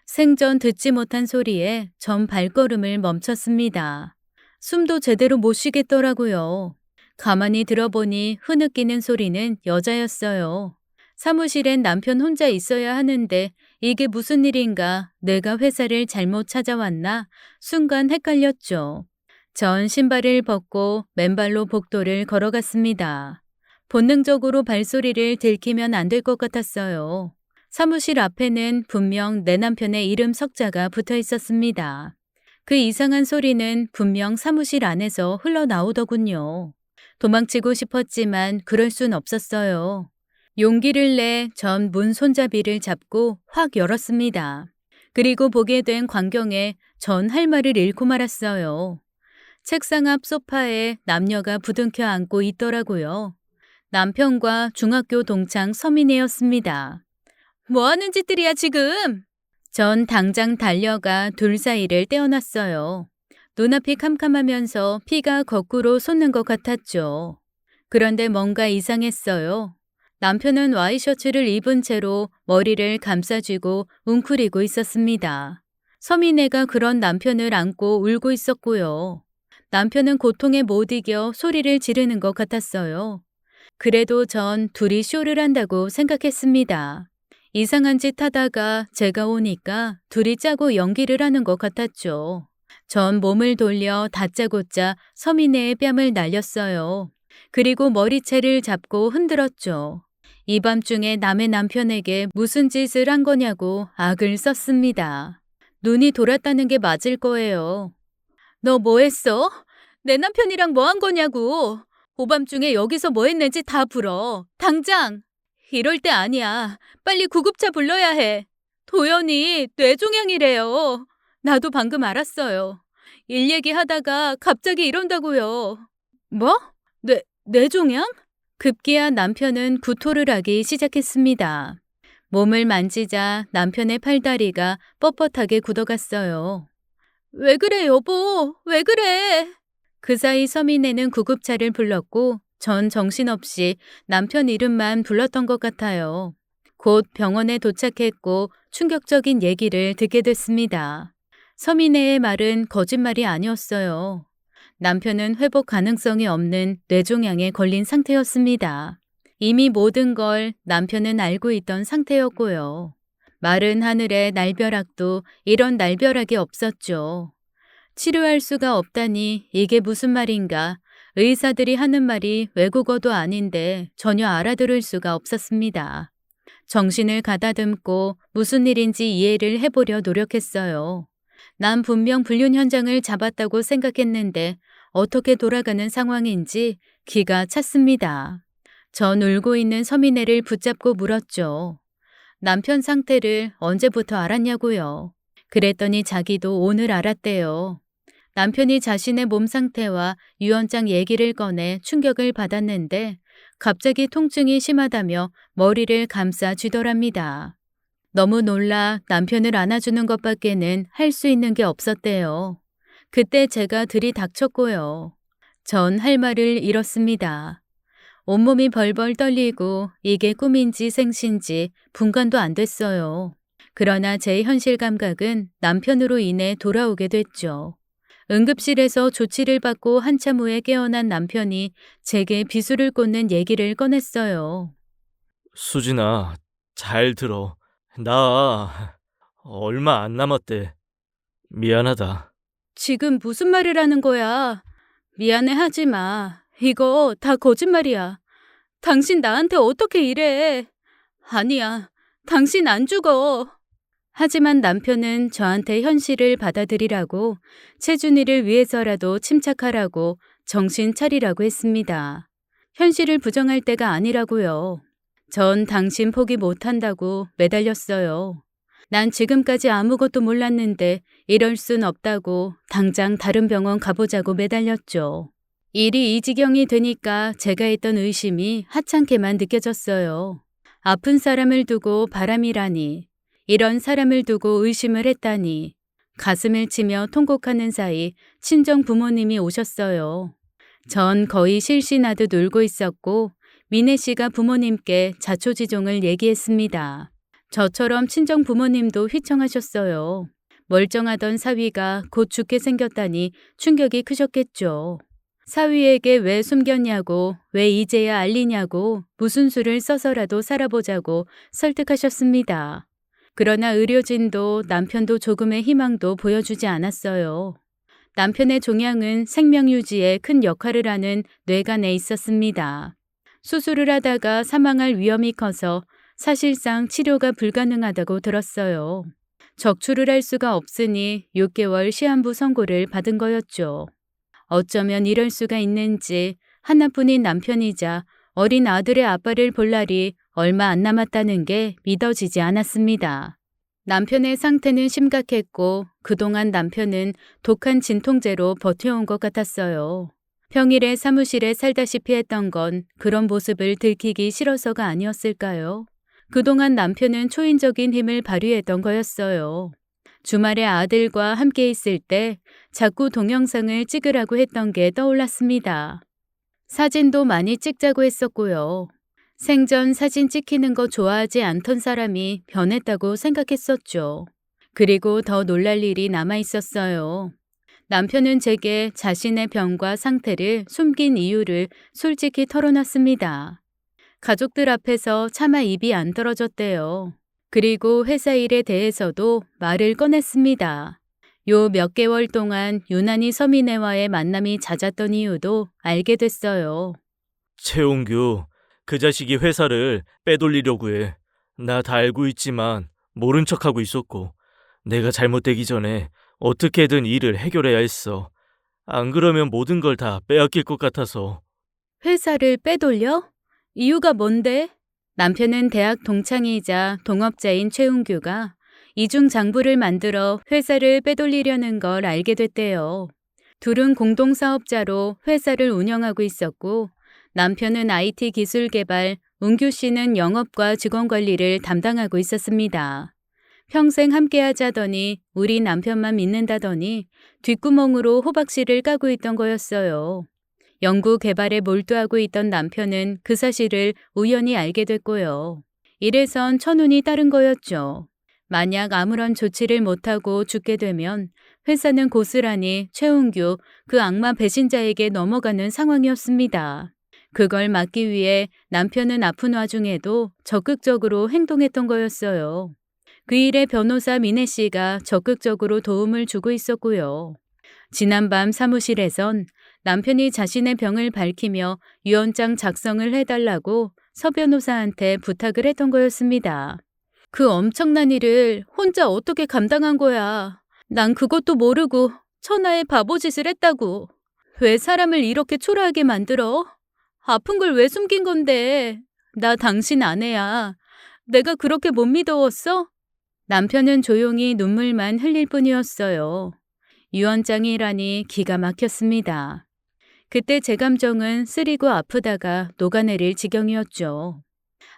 생전 듣지 못한 소리에 전 발걸음을 멈췄습니다. 숨도 제대로 못 쉬겠더라고요. 가만히 들어보니 흐느끼는 소리는 여자였어요. 사무실엔 남편 혼자 있어야 하는데 이게 무슨 일인가 내가 회사를 잘못 찾아왔나 순간 헷갈렸죠. 전 신발을 벗고 맨발로 복도를 걸어갔습니다. 본능적으로 발소리를 들키면 안 될 것 같았어요. 사무실 앞에는 분명 내 남편의 이름 석자가 붙어 있었습니다. 그 이상한 소리는 분명 사무실 안에서 흘러나오더군요. 도망치고 싶었지만 그럴 순 없었어요. 용기를 내 전 문 손잡이를 잡고 확 열었습니다. 그리고 보게 된 광경에 전 할 말을 잃고 말았어요. 책상 앞 소파에 남녀가 부둥켜 앉고 있더라고요. 남편과 중학교 동창 서민이었습니다. 뭐 하는 짓들이야 지금? 전 당장 달려가 둘 사이를 떼어놨어요. 눈앞이 캄캄하면서 피가 거꾸로 솟는 것 같았죠. 그런데 뭔가 이상했어요. 남편은 와이셔츠를 입은 채로 머리를 감싸쥐고 웅크리고 있었습니다. 서민애가 그런 남편을 안고 울고 있었고요. 남편은 고통에 못 이겨 소리를 지르는 것 같았어요. 그래도 전 둘이 쇼를 한다고 생각했습니다. 이상한 짓 하다가 제가 오니까 둘이 짜고 연기를 하는 것 같았죠. 전 몸을 돌려 다짜고짜 서민애의 뺨을 날렸어요. 그리고 머리채를 잡고 흔들었죠. 이 밤중에 남의 남편에게 무슨 짓을 한 거냐고 악을 썼습니다. 눈이 돌았다는 게 맞을 거예요. 너 뭐 했어? 내 남편이랑 뭐 한 거냐고. 오밤중에 여기서 뭐 했는지 다 불어. 당장! 이럴 때 아니야. 빨리 구급차 불러야 해. 도연이 뇌종양이래요. 나도 방금 알았어요. 일 얘기하다가 갑자기 이런다고요. 뭐? 뇌종양? 급기야 남편은 구토를 하기 시작했습니다. 몸을 만지자 남편의 팔다리가 뻣뻣하게 굳어갔어요. 왜 그래, 여보? 왜 그래? 그 사이 서민애는 구급차를 불렀고 전 정신없이 남편 이름만 불렀던 것 같아요. 곧 병원에 도착했고 충격적인 얘기를 듣게 됐습니다. 서민애의 말은 거짓말이 아니었어요. 남편은 회복 가능성이 없는 뇌종양에 걸린 상태였습니다. 이미 모든 걸 남편은 알고 있던 상태였고요. 마른 하늘의 날벼락도 이런 날벼락이 없었죠. 치료할 수가 없다니 이게 무슨 말인가. 의사들이 하는 말이 외국어도 아닌데 전혀 알아들을 수가 없었습니다. 정신을 가다듬고 무슨 일인지 이해를 해보려 노력했어요. 난 분명 불륜 현장을 잡았다고 생각했는데 어떻게 돌아가는 상황인지 기가 찼습니다. 전 울고 있는 서민애를 붙잡고 물었죠. 남편 상태를 언제부터 알았냐고요. 그랬더니 자기도 오늘 알았대요. 남편이 자신의 몸 상태와 유언장 얘기를 꺼내 충격을 받았는데 갑자기 통증이 심하다며 머리를 감싸 쥐더랍니다. 너무 놀라 남편을 안아주는 것밖에는 할 수 있는 게 없었대요. 그때 제가 들이닥쳤고요. 전 할 말을 잃었습니다. 온몸이 벌벌 떨리고 이게 꿈인지 생신지 분간도 안 됐어요. 그러나 제 현실 감각은 남편으로 인해 돌아오게 됐죠. 응급실에서 조치를 받고 한참 후에 깨어난 남편이 제게 비수를 꽂는 얘기를 꺼냈어요. 수진아, 잘 들어. 나 얼마 안 남았대. 미안하다. 지금 무슨 말을 하는 거야? 미안해 하지 마. 이거 다 거짓말이야. 당신 나한테 어떻게 이래? 아니야. 당신 안 죽어. 하지만 남편은 저한테 현실을 받아들이라고 채준이를 위해서라도 침착하라고 정신 차리라고 했습니다. 현실을 부정할 때가 아니라고요. 전 당신 포기 못한다고 매달렸어요. 난 지금까지 아무것도 몰랐는데 이럴 순 없다고 당장 다른 병원 가보자고 매달렸죠. 일이 이 지경이 되니까 제가 했던 의심이 하찮게만 느껴졌어요. 아픈 사람을 두고 바람이라니, 이런 사람을 두고 의심을 했다니, 가슴을 치며 통곡하는 사이 친정 부모님이 오셨어요. 전 거의 실신하듯 울고 있었고 미애 씨가 부모님께 자초지종을 얘기했습니다. 저처럼 친정 부모님도 휘청하셨어요. 멀쩡하던 사위가 곧 죽게 생겼다니 충격이 크셨겠죠. 사위에게 왜 숨겼냐고, 왜 이제야 알리냐고, 무슨 수를 써서라도 살아보자고 설득하셨습니다. 그러나 의료진도 남편도 조금의 희망도 보여주지 않았어요. 남편의 종양은 생명 유지에 큰 역할을 하는 뇌간에 있었습니다. 수술을 하다가 사망할 위험이 커서 사실상 치료가 불가능하다고 들었어요. 적출을 할 수가 없으니 6개월 시한부 선고를 받은 거였죠. 어쩌면 이럴 수가 있는지 하나뿐인 남편이자 어린 아들의 아빠를 볼 날이 얼마 안 남았다는 게 믿어지지 않았습니다. 남편의 상태는 심각했고 그동안 남편은 독한 진통제로 버텨온 것 같았어요. 평일에 사무실에 살다시피 했던 건 그런 모습을 들키기 싫어서가 아니었을까요? 그동안 남편은 초인적인 힘을 발휘했던 거였어요. 주말에 아들과 함께 있을 때 자꾸 동영상을 찍으라고 했던 게 떠올랐습니다. 사진도 많이 찍자고 했었고요. 생전 사진 찍히는 거 좋아하지 않던 사람이 변했다고 생각했었죠. 그리고 더 놀랄 일이 남아 있었어요. 남편은 제게 자신의 병과 상태를 숨긴 이유를 솔직히 털어놨습니다. 가족들 앞에서 차마 입이 안 떨어졌대요. 그리고 회사 일에 대해서도 말을 꺼냈습니다. 요 몇 개월 동안 유난히 서민애와의 만남이 잦았던 이유도 알게 됐어요. 최홍규, 그 자식이 회사를 빼돌리려고 해. 나 다 알고 있지만 모른 척하고 있었고, 내가 잘못되기 전에 어떻게든 일을 해결해야 했어. 안 그러면 모든 걸 다 빼앗길 것 같아서. 회사를 빼돌려? 이유가 뭔데? 남편은 대학 동창이자 동업자인 최웅규가 이중장부를 만들어 회사를 빼돌리려는 걸 알게 됐대요. 둘은 공동사업자로 회사를 운영하고 있었고, 남편은 IT 기술 개발, 웅규 씨는 영업과 직원 관리를 담당하고 있었습니다. 평생 함께 하자더니 우리 남편만 믿는다더니 뒷구멍으로 호박씨를 까고 있던 거였어요. 연구 개발에 몰두하고 있던 남편은 그 사실을 우연히 알게 됐고요. 이래선 천운이 따른 거였죠. 만약 아무런 조치를 못하고 죽게 되면 회사는 고스란히 최웅규 그 악마 배신자에게 넘어가는 상황이었습니다. 그걸 막기 위해 남편은 아픈 와중에도 적극적으로 행동했던 거였어요. 그 일에 변호사 미네 씨가 적극적으로 도움을 주고 있었고요. 지난밤 사무실에선 남편이 자신의 병을 밝히며 유언장 작성을 해달라고 서 변호사한테 부탁을 했던 거였습니다. 그 엄청난 일을 혼자 어떻게 감당한 거야. 난 그것도 모르고 천하의 바보짓을 했다고. 왜 사람을 이렇게 초라하게 만들어? 아픈 걸 왜 숨긴 건데? 나 당신 아내야. 내가 그렇게 못 믿어왔어? 남편은 조용히 눈물만 흘릴 뿐이었어요. 유언장이라니 기가 막혔습니다. 그때 제 감정은 쓰리고 아프다가 녹아내릴 지경이었죠.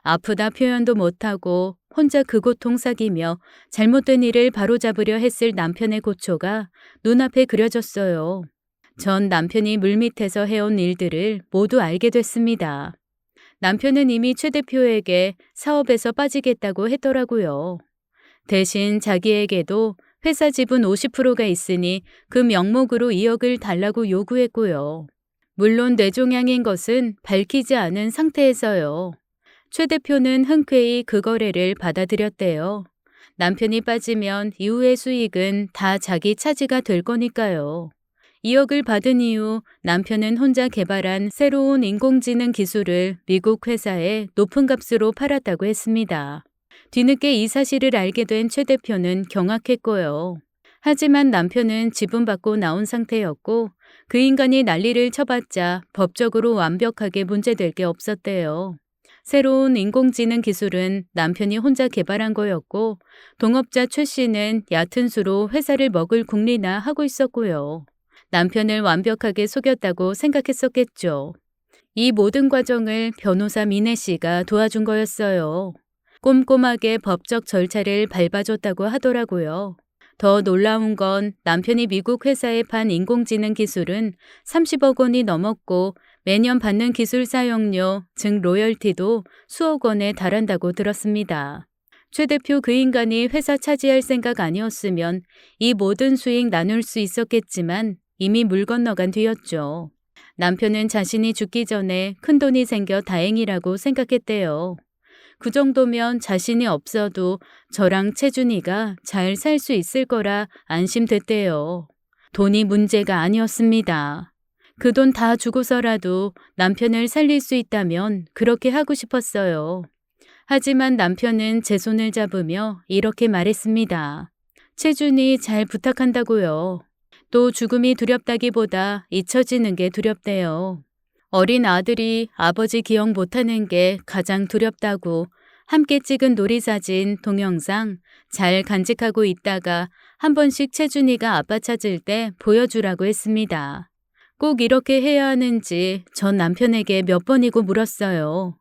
아프다 표현도 못하고 혼자 그 고통 사기며 잘못된 일을 바로잡으려 했을 남편의 고초가 눈앞에 그려졌어요. 전 남편이 물밑에서 해온 일들을 모두 알게 됐습니다. 남편은 이미 최 대표에게 사업에서 빠지겠다고 했더라고요. 대신 자기에게도 회사 지분 50%가 있으니 그 명목으로 2억을 달라고 요구했고요. 물론 뇌종양인 것은 밝히지 않은 상태에서요. 최 대표는 흔쾌히 그 거래를 받아들였대요. 남편이 빠지면 이후의 수익은 다 자기 차지가 될 거니까요. 2억을 받은 이후 남편은 혼자 개발한 새로운 인공지능 기술을 미국 회사에 높은 값으로 팔았다고 했습니다. 뒤늦게 이 사실을 알게 된 최 대표는 경악했고요. 하지만 남편은 지분받고 나온 상태였고 그 인간이 난리를 쳐봤자 법적으로 완벽하게 문제될 게 없었대요. 새로운 인공지능 기술은 남편이 혼자 개발한 거였고 동업자 최 씨는 얕은 수로 회사를 먹을 궁리나 하고 있었고요. 남편을 완벽하게 속였다고 생각했었겠죠. 이 모든 과정을 변호사 미네 씨가 도와준 거였어요. 꼼꼼하게 법적 절차를 밟아줬다고 하더라고요. 더 놀라운 건 남편이 미국 회사에 판 인공지능 기술은 30억 원이 넘었고 매년 받는 기술 사용료, 즉 로열티도 수억 원에 달한다고 들었습니다. 최 대표 그 인간이 회사 차지할 생각 아니었으면 이 모든 수익 나눌 수 있었겠지만 이미 물 건너간 뒤였죠. 남편은 자신이 죽기 전에 큰돈이 생겨 다행이라고 생각했대요. 그 정도면 자신이 없어도 저랑 채준이가 잘 살 수 있을 거라 안심됐대요. 돈이 문제가 아니었습니다. 그 돈 다 주고서라도 남편을 살릴 수 있다면 그렇게 하고 싶었어요. 하지만 남편은 제 손을 잡으며 이렇게 말했습니다. 채준이 잘 부탁한다고요. 또 죽음이 두렵다기보다 잊혀지는 게 두렵대요. 어린 아들이 아버지 기억 못하는 게 가장 두렵다고 함께 찍은 놀이사진, 동영상 잘 간직하고 있다가 한 번씩 채준이가 아빠 찾을 때 보여주라고 했습니다. 꼭 이렇게 해야 하는지 전 남편에게 몇 번이고 물었어요.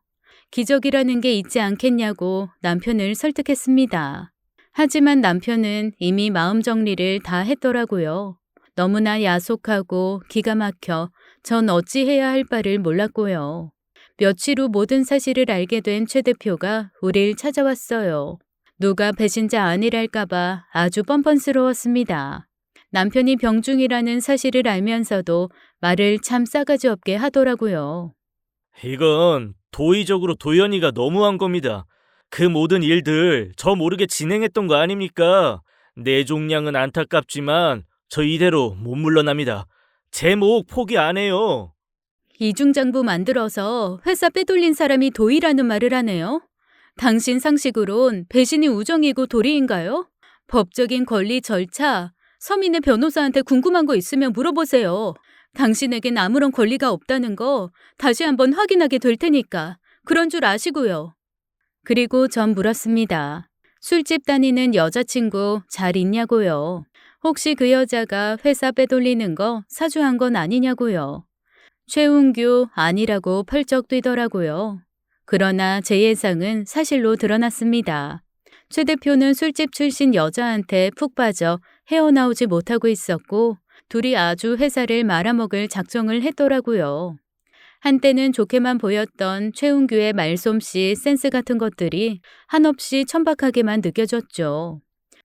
기적이라는 게 있지 않겠냐고 남편을 설득했습니다. 하지만 남편은 이미 마음 정리를 다 했더라고요. 너무나 야속하고 기가 막혀 전 어찌해야 할 바를 몰랐고요. 며칠 후 모든 사실을 알게 된 최 대표가 우릴 찾아왔어요. 누가 배신자 아니랄까봐 아주 뻔뻔스러웠습니다. 남편이 병중이라는 사실을 알면서도 말을 참 싸가지 없게 하더라고요. 이건 도의적으로 도연이가 너무한 겁니다. 그 모든 일들 저 모르게 진행했던 거 아닙니까? 내종량은 안타깝지만 저 이대로 못 물러납니다. 제 목 포기 안 해요. 이중장부 만들어서 회사 빼돌린 사람이 도의라는 말을 하네요. 당신 상식으론 배신이 우정이고 도리인가요? 법적인 권리 절차, 서민의 변호사한테 궁금한 거 있으면 물어보세요. 당신에겐 아무런 권리가 없다는 거 다시 한번 확인하게 될 테니까 그런 줄 아시고요. 그리고 전 물었습니다. 술집 다니는 여자친구 잘 있냐고요. 혹시 그 여자가 회사 빼돌리는 거 사주한 건 아니냐고요. 최운규 아니라고 펄쩍 뛰더라고요. 그러나 제 예상은 사실로 드러났습니다. 최 대표는 술집 출신 여자한테 푹 빠져 헤어나오지 못하고 있었고 둘이 아주 회사를 말아먹을 작정을 했더라고요. 한때는 좋게만 보였던 최운규의 말솜씨, 센스 같은 것들이 한없이 천박하게만 느껴졌죠.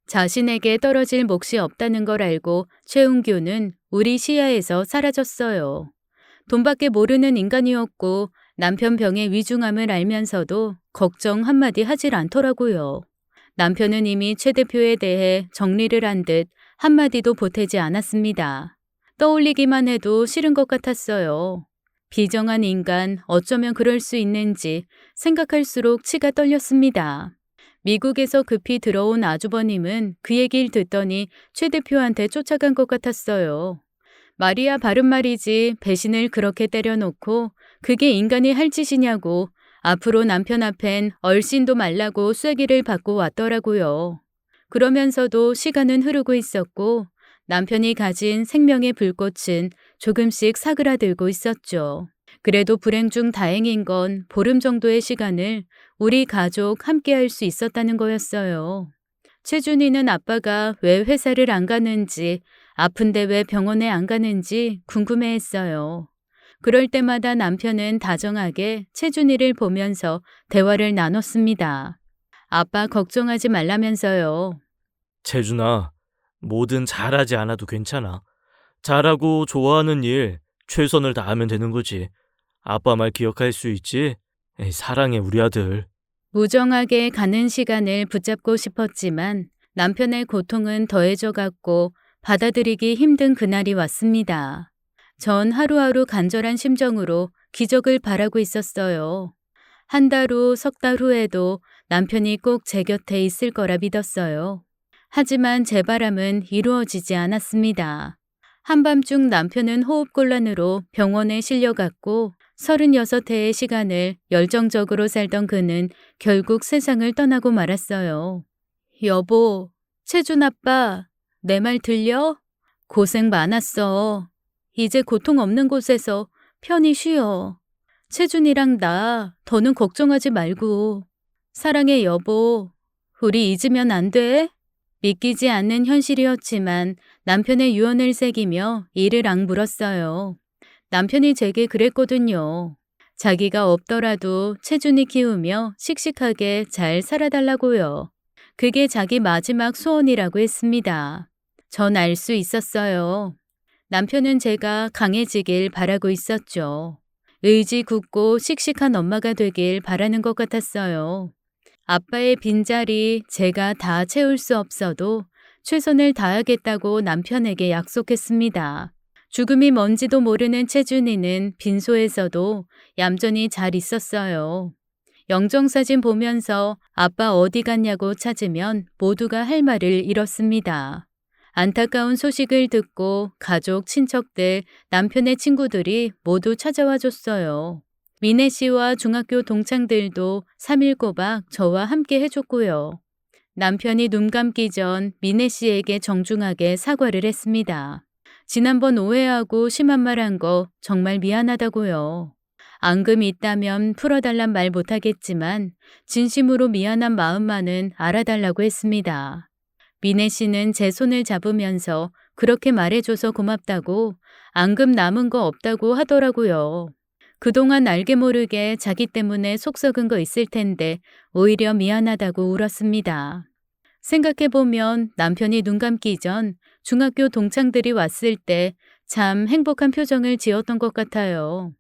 자신에게 떨어질 몫이 없다는 걸 알고 최운규는 우리 시야에서 사라졌어요. 돈밖에 모르는 인간이었고 남편 병의 위중함을 알면서도 걱정 한마디 하질 않더라고요. 남편은 이미 최 대표에 대해 정리를 한 듯 한마디도 보태지 않았습니다. 떠올리기만 해도 싫은 것 같았어요. 비정한 인간 어쩌면 그럴 수 있는지 생각할수록 치가 떨렸습니다. 미국에서 급히 들어온 아주버님은 그 얘기를 듣더니 최 대표한테 쫓아간 것 같았어요. 말이야 바른 말이지 배신을 그렇게 때려놓고 그게 인간이 할 짓이냐고 앞으로 남편 앞엔 얼씬도 말라고 쐐기를 받고 왔더라고요. 그러면서도 시간은 흐르고 있었고 남편이 가진 생명의 불꽃은 조금씩 사그라들고 있었죠. 그래도 불행 중 다행인 건 보름 정도의 시간을 우리 가족 함께 할 수 있었다는 거였어요. 최준이는 아빠가 왜 회사를 안 가는지, 아픈데 왜 병원에 안 가는지 궁금해했어요. 그럴 때마다 남편은 다정하게 최준이를 보면서 대화를 나눴습니다. 아빠 걱정하지 말라면서요. 재준아, 뭐든 잘하지 않아도 괜찮아. 잘하고 좋아하는 일 최선을 다하면 되는 거지. 아빠 말 기억할 수 있지? 에이, 사랑해 우리 아들. 무정하게 가는 시간을 붙잡고 싶었지만 남편의 고통은 더해져 갔고 받아들이기 힘든 그날이 왔습니다. 전 하루하루 간절한 심정으로 기적을 바라고 있었어요. 한 달 후, 석 달 후에도 남편이 꼭 제 곁에 있을 거라 믿었어요. 하지만 제 바람은 이루어지지 않았습니다. 한밤중 남편은 호흡곤란으로 병원에 실려갔고 36회의 시간을 열정적으로 살던 그는 결국 세상을 떠나고 말았어요. 여보, 채준 아빠, 내 말 들려? 고생 많았어. 이제 고통 없는 곳에서 편히 쉬어. 채준이랑 나 더는 걱정하지 말고. 사랑해 여보. 우리 잊으면 안 돼? 믿기지 않는 현실이었지만 남편의 유언을 새기며 이를 악물었어요. 남편이 제게 그랬거든요. 자기가 없더라도 채준이 키우며 씩씩하게 잘 살아달라고요. 그게 자기 마지막 소원이라고 했습니다. 전 알 수 있었어요. 남편은 제가 강해지길 바라고 있었죠. 의지 굳고 씩씩한 엄마가 되길 바라는 것 같았어요. 아빠의 빈자리 제가 다 채울 수 없어도 최선을 다하겠다고 남편에게 약속했습니다. 죽음이 뭔지도 모르는 채준이는 빈소에서도 얌전히 잘 있었어요. 영정사진 보면서 아빠 어디 갔냐고 찾으면 모두가 할 말을 잃었습니다. 안타까운 소식을 듣고 가족, 친척들, 남편의 친구들이 모두 찾아와 줬어요. 미애 씨와 중학교 동창들도 3일 꼬박 저와 함께 해줬고요. 남편이 눈 감기 전 미애 씨에게 정중하게 사과를 했습니다. 지난번 오해하고 심한 말 한 거 정말 미안하다고요. 앙금이 있다면 풀어달란 말 못하겠지만 진심으로 미안한 마음만은 알아달라고 했습니다. 미애 씨는 제 손을 잡으면서 그렇게 말해줘서 고맙다고 앙금 남은 거 없다고 하더라고요. 그동안 알게 모르게 자기 때문에 속 썩은 거 있을 텐데 오히려 미안하다고 울었습니다. 생각해보면 남편이 눈 감기 전 중학교 동창들이 왔을 때 참 행복한 표정을 지었던 것 같아요.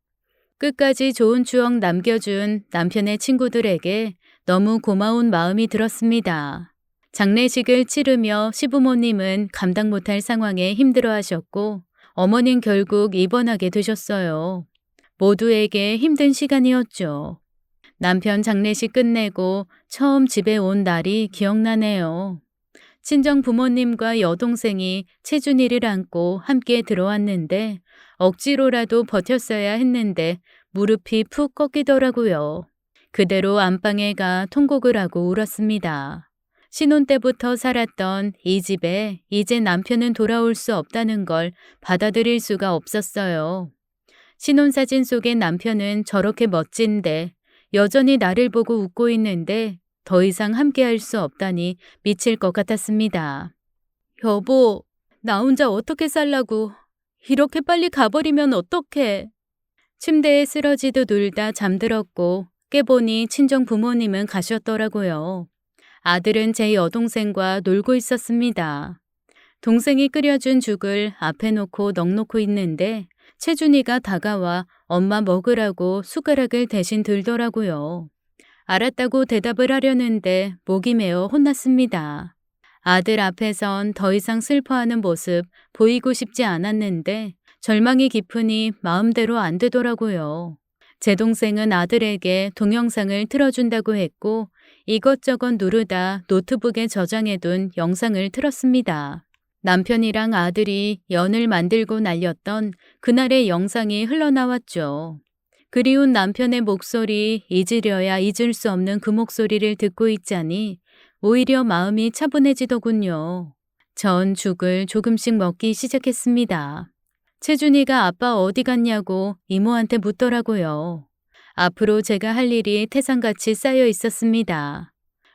끝까지 좋은 추억 남겨준 남편의 친구들에게 너무 고마운 마음이 들었습니다. 장례식을 치르며 시부모님은 감당 못할 상황에 힘들어하셨고 어머닌 결국 입원하게 되셨어요. 모두에게 힘든 시간이었죠. 남편 장례식 끝내고 처음 집에 온 날이 기억나네요. 친정 부모님과 여동생이 채준이를 안고 함께 들어왔는데 억지로라도 버텼어야 했는데 무릎이 푹 꺾이더라고요. 그대로 안방에 가 통곡을 하고 울었습니다. 신혼 때부터 살았던 이 집에 이제 남편은 돌아올 수 없다는 걸 받아들일 수가 없었어요. 신혼사진 속의 남편은 저렇게 멋진데 여전히 나를 보고 웃고 있는데 더 이상 함께할 수 없다니 미칠 것 같았습니다. 여보, 나 혼자 어떻게 살라고. 이렇게 빨리 가버리면 어떡해. 침대에 쓰러지듯 울다 잠들었고 깨보니 친정 부모님은 가셨더라고요. 아들은 제 여동생과 놀고 있었습니다. 동생이 끓여준 죽을 앞에 놓고 넋놓고 있는데 채준이가 다가와 엄마 먹으라고 숟가락을 대신 들더라고요. 알았다고 대답을 하려는데 목이 메어 혼났습니다. 아들 앞에선 더 이상 슬퍼하는 모습 보이고 싶지 않았는데 절망이 깊으니 마음대로 안 되더라고요. 제 동생은 아들에게 동영상을 틀어준다고 했고 이것저것 누르다 노트북에 저장해둔 영상을 틀었습니다. 남편이랑 아들이 연을 만들고 날렸던 그날의 영상이 흘러나왔죠. 그리운 남편의 목소리, 잊으려야 잊을 수 없는 그 목소리를 듣고 있자니 오히려 마음이 차분해지더군요. 전 죽을 조금씩 먹기 시작했습니다. 채준이가 아빠 어디 갔냐고 이모한테 묻더라고요. 앞으로 제가 할 일이 태산같이 쌓여 있었습니다.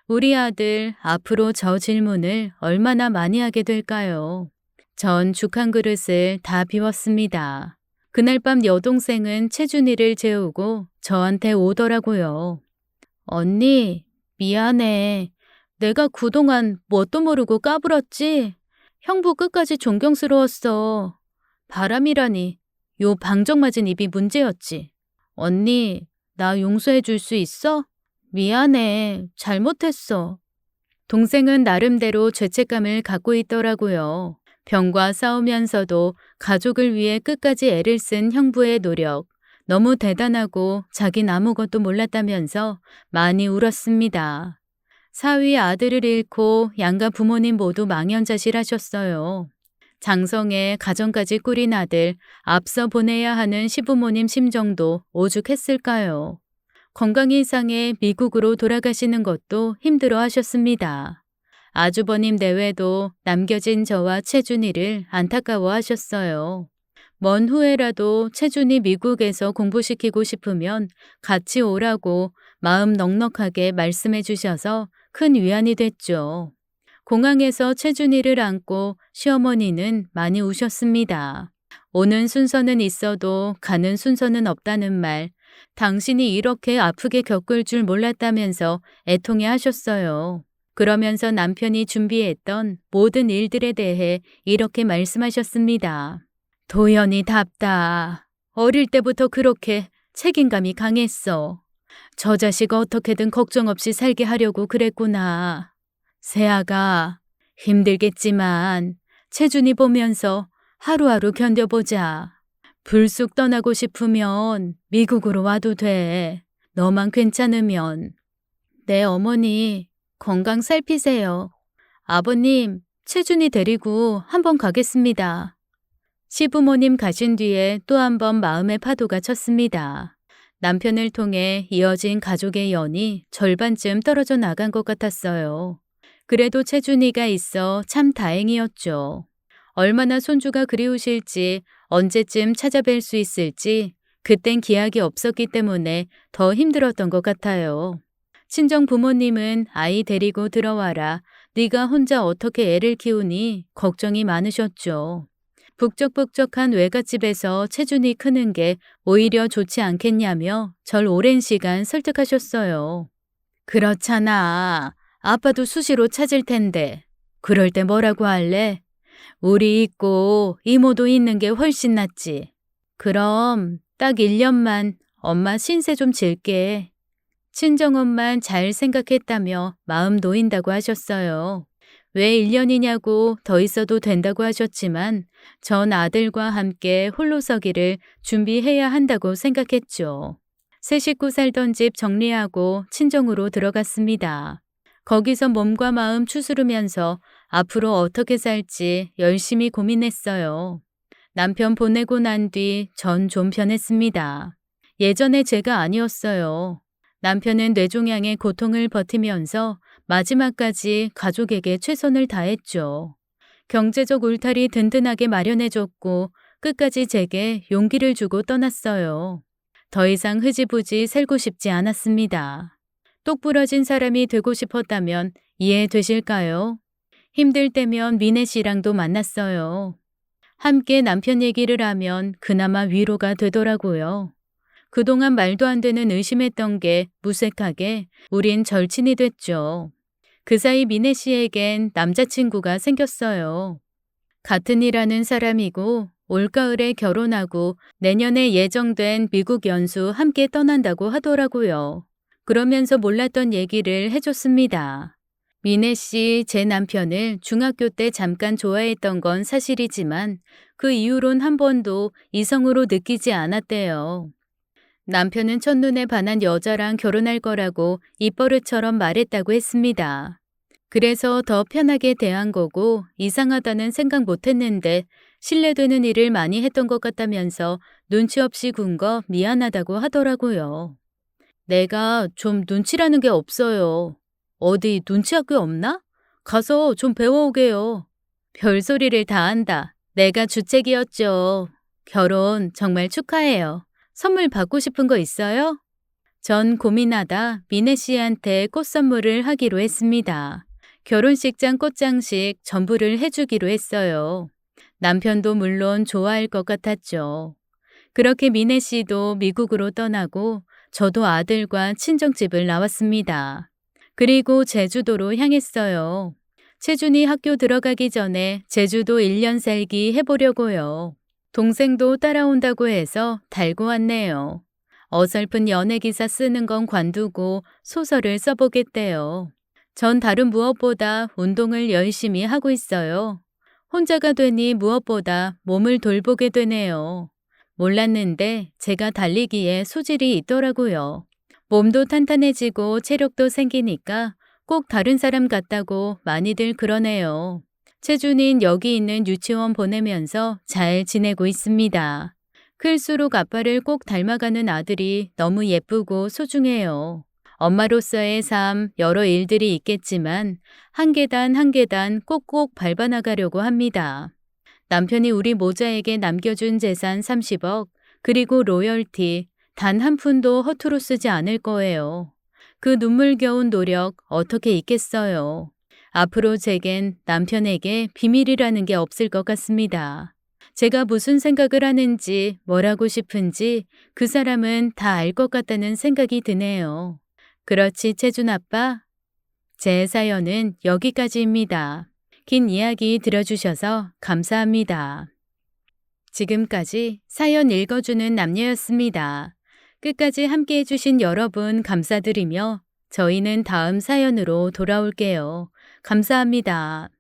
우리 아들 앞으로 저 질문을 얼마나 많이 하게 될까요? 전 죽 한 그릇을 다 비웠습니다. 그날 밤 여동생은 채준이를 재우고 저한테 오더라고요. 언니, 미안해. 내가 그동안 뭣도 모르고 까불었지? 형부 끝까지 존경스러웠어. 바람이라니, 요 방정 맞은 입이 문제였지. 언니, 나 용서해 줄 수 있어? 미안해. 잘못했어. 동생은 나름대로 죄책감을 갖고 있더라고요. 병과 싸우면서도 가족을 위해 끝까지 애를 쓴 형부의 노력, 너무 대단하고 자긴 아무것도 몰랐다면서 많이 울었습니다. 사위 아들을 잃고 양가 부모님 모두 망연자실하셨어요. 장성에 가정까지 꾸린 아들 앞서 보내야 하는 시부모님 심정도 오죽했을까요? 건강이 상해 미국으로 돌아가시는 것도 힘들어 하셨습니다. 아주버님 내외도 남겨진 저와 채준이를 안타까워 하셨어요. 먼 후에라도 채준이 미국에서 공부시키고 싶으면 같이 오라고 마음 넉넉하게 말씀해 주셔서 큰 위안이 됐죠. 공항에서 채준이를 안고 시어머니는 많이 우셨습니다. 오는 순서는 있어도 가는 순서는 없다는 말, 당신이 이렇게 아프게 겪을 줄 몰랐다면서 애통해 하셨어요. 그러면서 남편이 준비했던 모든 일들에 대해 이렇게 말씀하셨습니다. 도연이답다. 어릴 때부터 그렇게 책임감이 강했어. 저 자식 어떻게든 걱정 없이 살게 하려고 그랬구나. 세아가 힘들겠지만 채준이 보면서 하루하루 견뎌보자. 불쑥 떠나고 싶으면 미국으로 와도 돼. 너만 괜찮으면. 네, 어머니 건강 살피세요. 아버님, 채준이 데리고 한번 가겠습니다. 시부모님 가신 뒤에 또 한 번 마음의 파도가 쳤습니다. 남편을 통해 이어진 가족의 연이 절반쯤 떨어져 나간 것 같았어요. 그래도 채준이가 있어 참 다행이었죠. 얼마나 손주가 그리우실지, 언제쯤 찾아뵐 수 있을지 그땐 기약이 없었기 때문에 더 힘들었던 것 같아요. 친정 부모님은 아이 데리고 들어와라. 네가 혼자 어떻게 애를 키우니 걱정이 많으셨죠. 북적북적한 외갓집에서 체준이 크는 게 오히려 좋지 않겠냐며 절 오랜 시간 설득하셨어요. 그렇잖아. 아빠도 수시로 찾을 텐데. 그럴 때 뭐라고 할래? 우리 있고 이모도 있는 게 훨씬 낫지. 그럼 딱 1년만 엄마 신세 좀 질게. 친정엄만 잘 생각했다며 마음 놓인다고 하셨어요. 왜 1년이냐고 더 있어도 된다고 하셨지만 전 아들과 함께 홀로 서기를 준비해야 한다고 생각했죠. 새 식구 살던 집 정리하고 친정으로 들어갔습니다. 거기서 몸과 마음 추스르면서 앞으로 어떻게 살지 열심히 고민했어요. 남편 보내고 난 뒤 전 좀 변했습니다. 예전에 제가 아니었어요. 남편은 뇌종양의 고통을 버티면서 마지막까지 가족에게 최선을 다했죠. 경제적 울타리 든든하게 마련해줬고 끝까지 제게 용기를 주고 떠났어요. 더 이상 흐지부지 살고 싶지 않았습니다. 똑부러진 사람이 되고 싶었다면 이해되실까요? 힘들 때면 미애 씨랑도 만났어요. 함께 남편 얘기를 하면 그나마 위로가 되더라고요. 그동안 말도 안 되는 의심했던 게 무색하게 우린 절친이 됐죠. 그 사이 미애 씨에겐 남자친구가 생겼어요. 같은 일 하는 사람이고 올가을에 결혼하고 내년에 예정된 미국 연수 함께 떠난다고 하더라고요. 그러면서 몰랐던 얘기를 해줬습니다. 미애 씨, 제 남편을 중학교 때 잠깐 좋아했던 건 사실이지만 그 이후론 한 번도 이성으로 느끼지 않았대요. 남편은 첫눈에 반한 여자랑 결혼할 거라고 입버릇처럼 말했다고 했습니다. 그래서 더 편하게 대한 거고 이상하다는 생각 못 했는데 신뢰되는 일을 많이 했던 것 같다면서 눈치 없이 군 거 미안하다고 하더라고요. 내가 좀 눈치라는 게 없어요. 어디 눈치 학교 없나? 가서 좀 배워오게요. 별소리를 다 한다. 내가 주책이었죠. 결혼 정말 축하해요. 선물 받고 싶은 거 있어요? 전 고민하다 미애 씨한테 꽃 선물을 하기로 했습니다. 결혼식장 꽃장식 전부를 해주기로 했어요. 남편도 물론 좋아할 것 같았죠. 그렇게 미애 씨도 미국으로 떠나고 저도 아들과 친정집을 나왔습니다. 그리고 제주도로 향했어요. 채준이 학교 들어가기 전에 제주도 1년 살기 해보려고요. 동생도 따라온다고 해서 달고 왔네요. 어설픈 연애기사 쓰는 건 관두고 소설을 써보겠대요. 전 다른 무엇보다 운동을 열심히 하고 있어요. 혼자가 되니 무엇보다 몸을 돌보게 되네요. 몰랐는데 제가 달리기에 소질이 있더라고요. 몸도 탄탄해지고 체력도 생기니까 꼭 다른 사람 같다고 많이들 그러네요. 채준인 여기 있는 유치원 보내면서 잘 지내고 있습니다. 클수록 아빠를 꼭 닮아가는 아들이 너무 예쁘고 소중해요. 엄마로서의 삶 여러 일들이 있겠지만 한 계단 한 계단 꼭꼭 밟아나가려고 합니다. 남편이 우리 모자에게 남겨준 재산 30억 그리고 로열티 단 한 푼도 허투루 쓰지 않을 거예요. 그 눈물겨운 노력 어떻게 잊겠어요. 앞으로 제겐 남편에게 비밀이라는 게 없을 것 같습니다. 제가 무슨 생각을 하는지 뭘 하고 싶은지 그 사람은 다 알 것 같다는 생각이 드네요. 그렇지, 채준 아빠? 제 사연은 여기까지입니다. 긴 이야기 들어주셔서 감사합니다. 지금까지 사연 읽어주는 남녀였습니다. 끝까지 함께 해주신 여러분 감사드리며 저희는 다음 사연으로 돌아올게요. 감사합니다.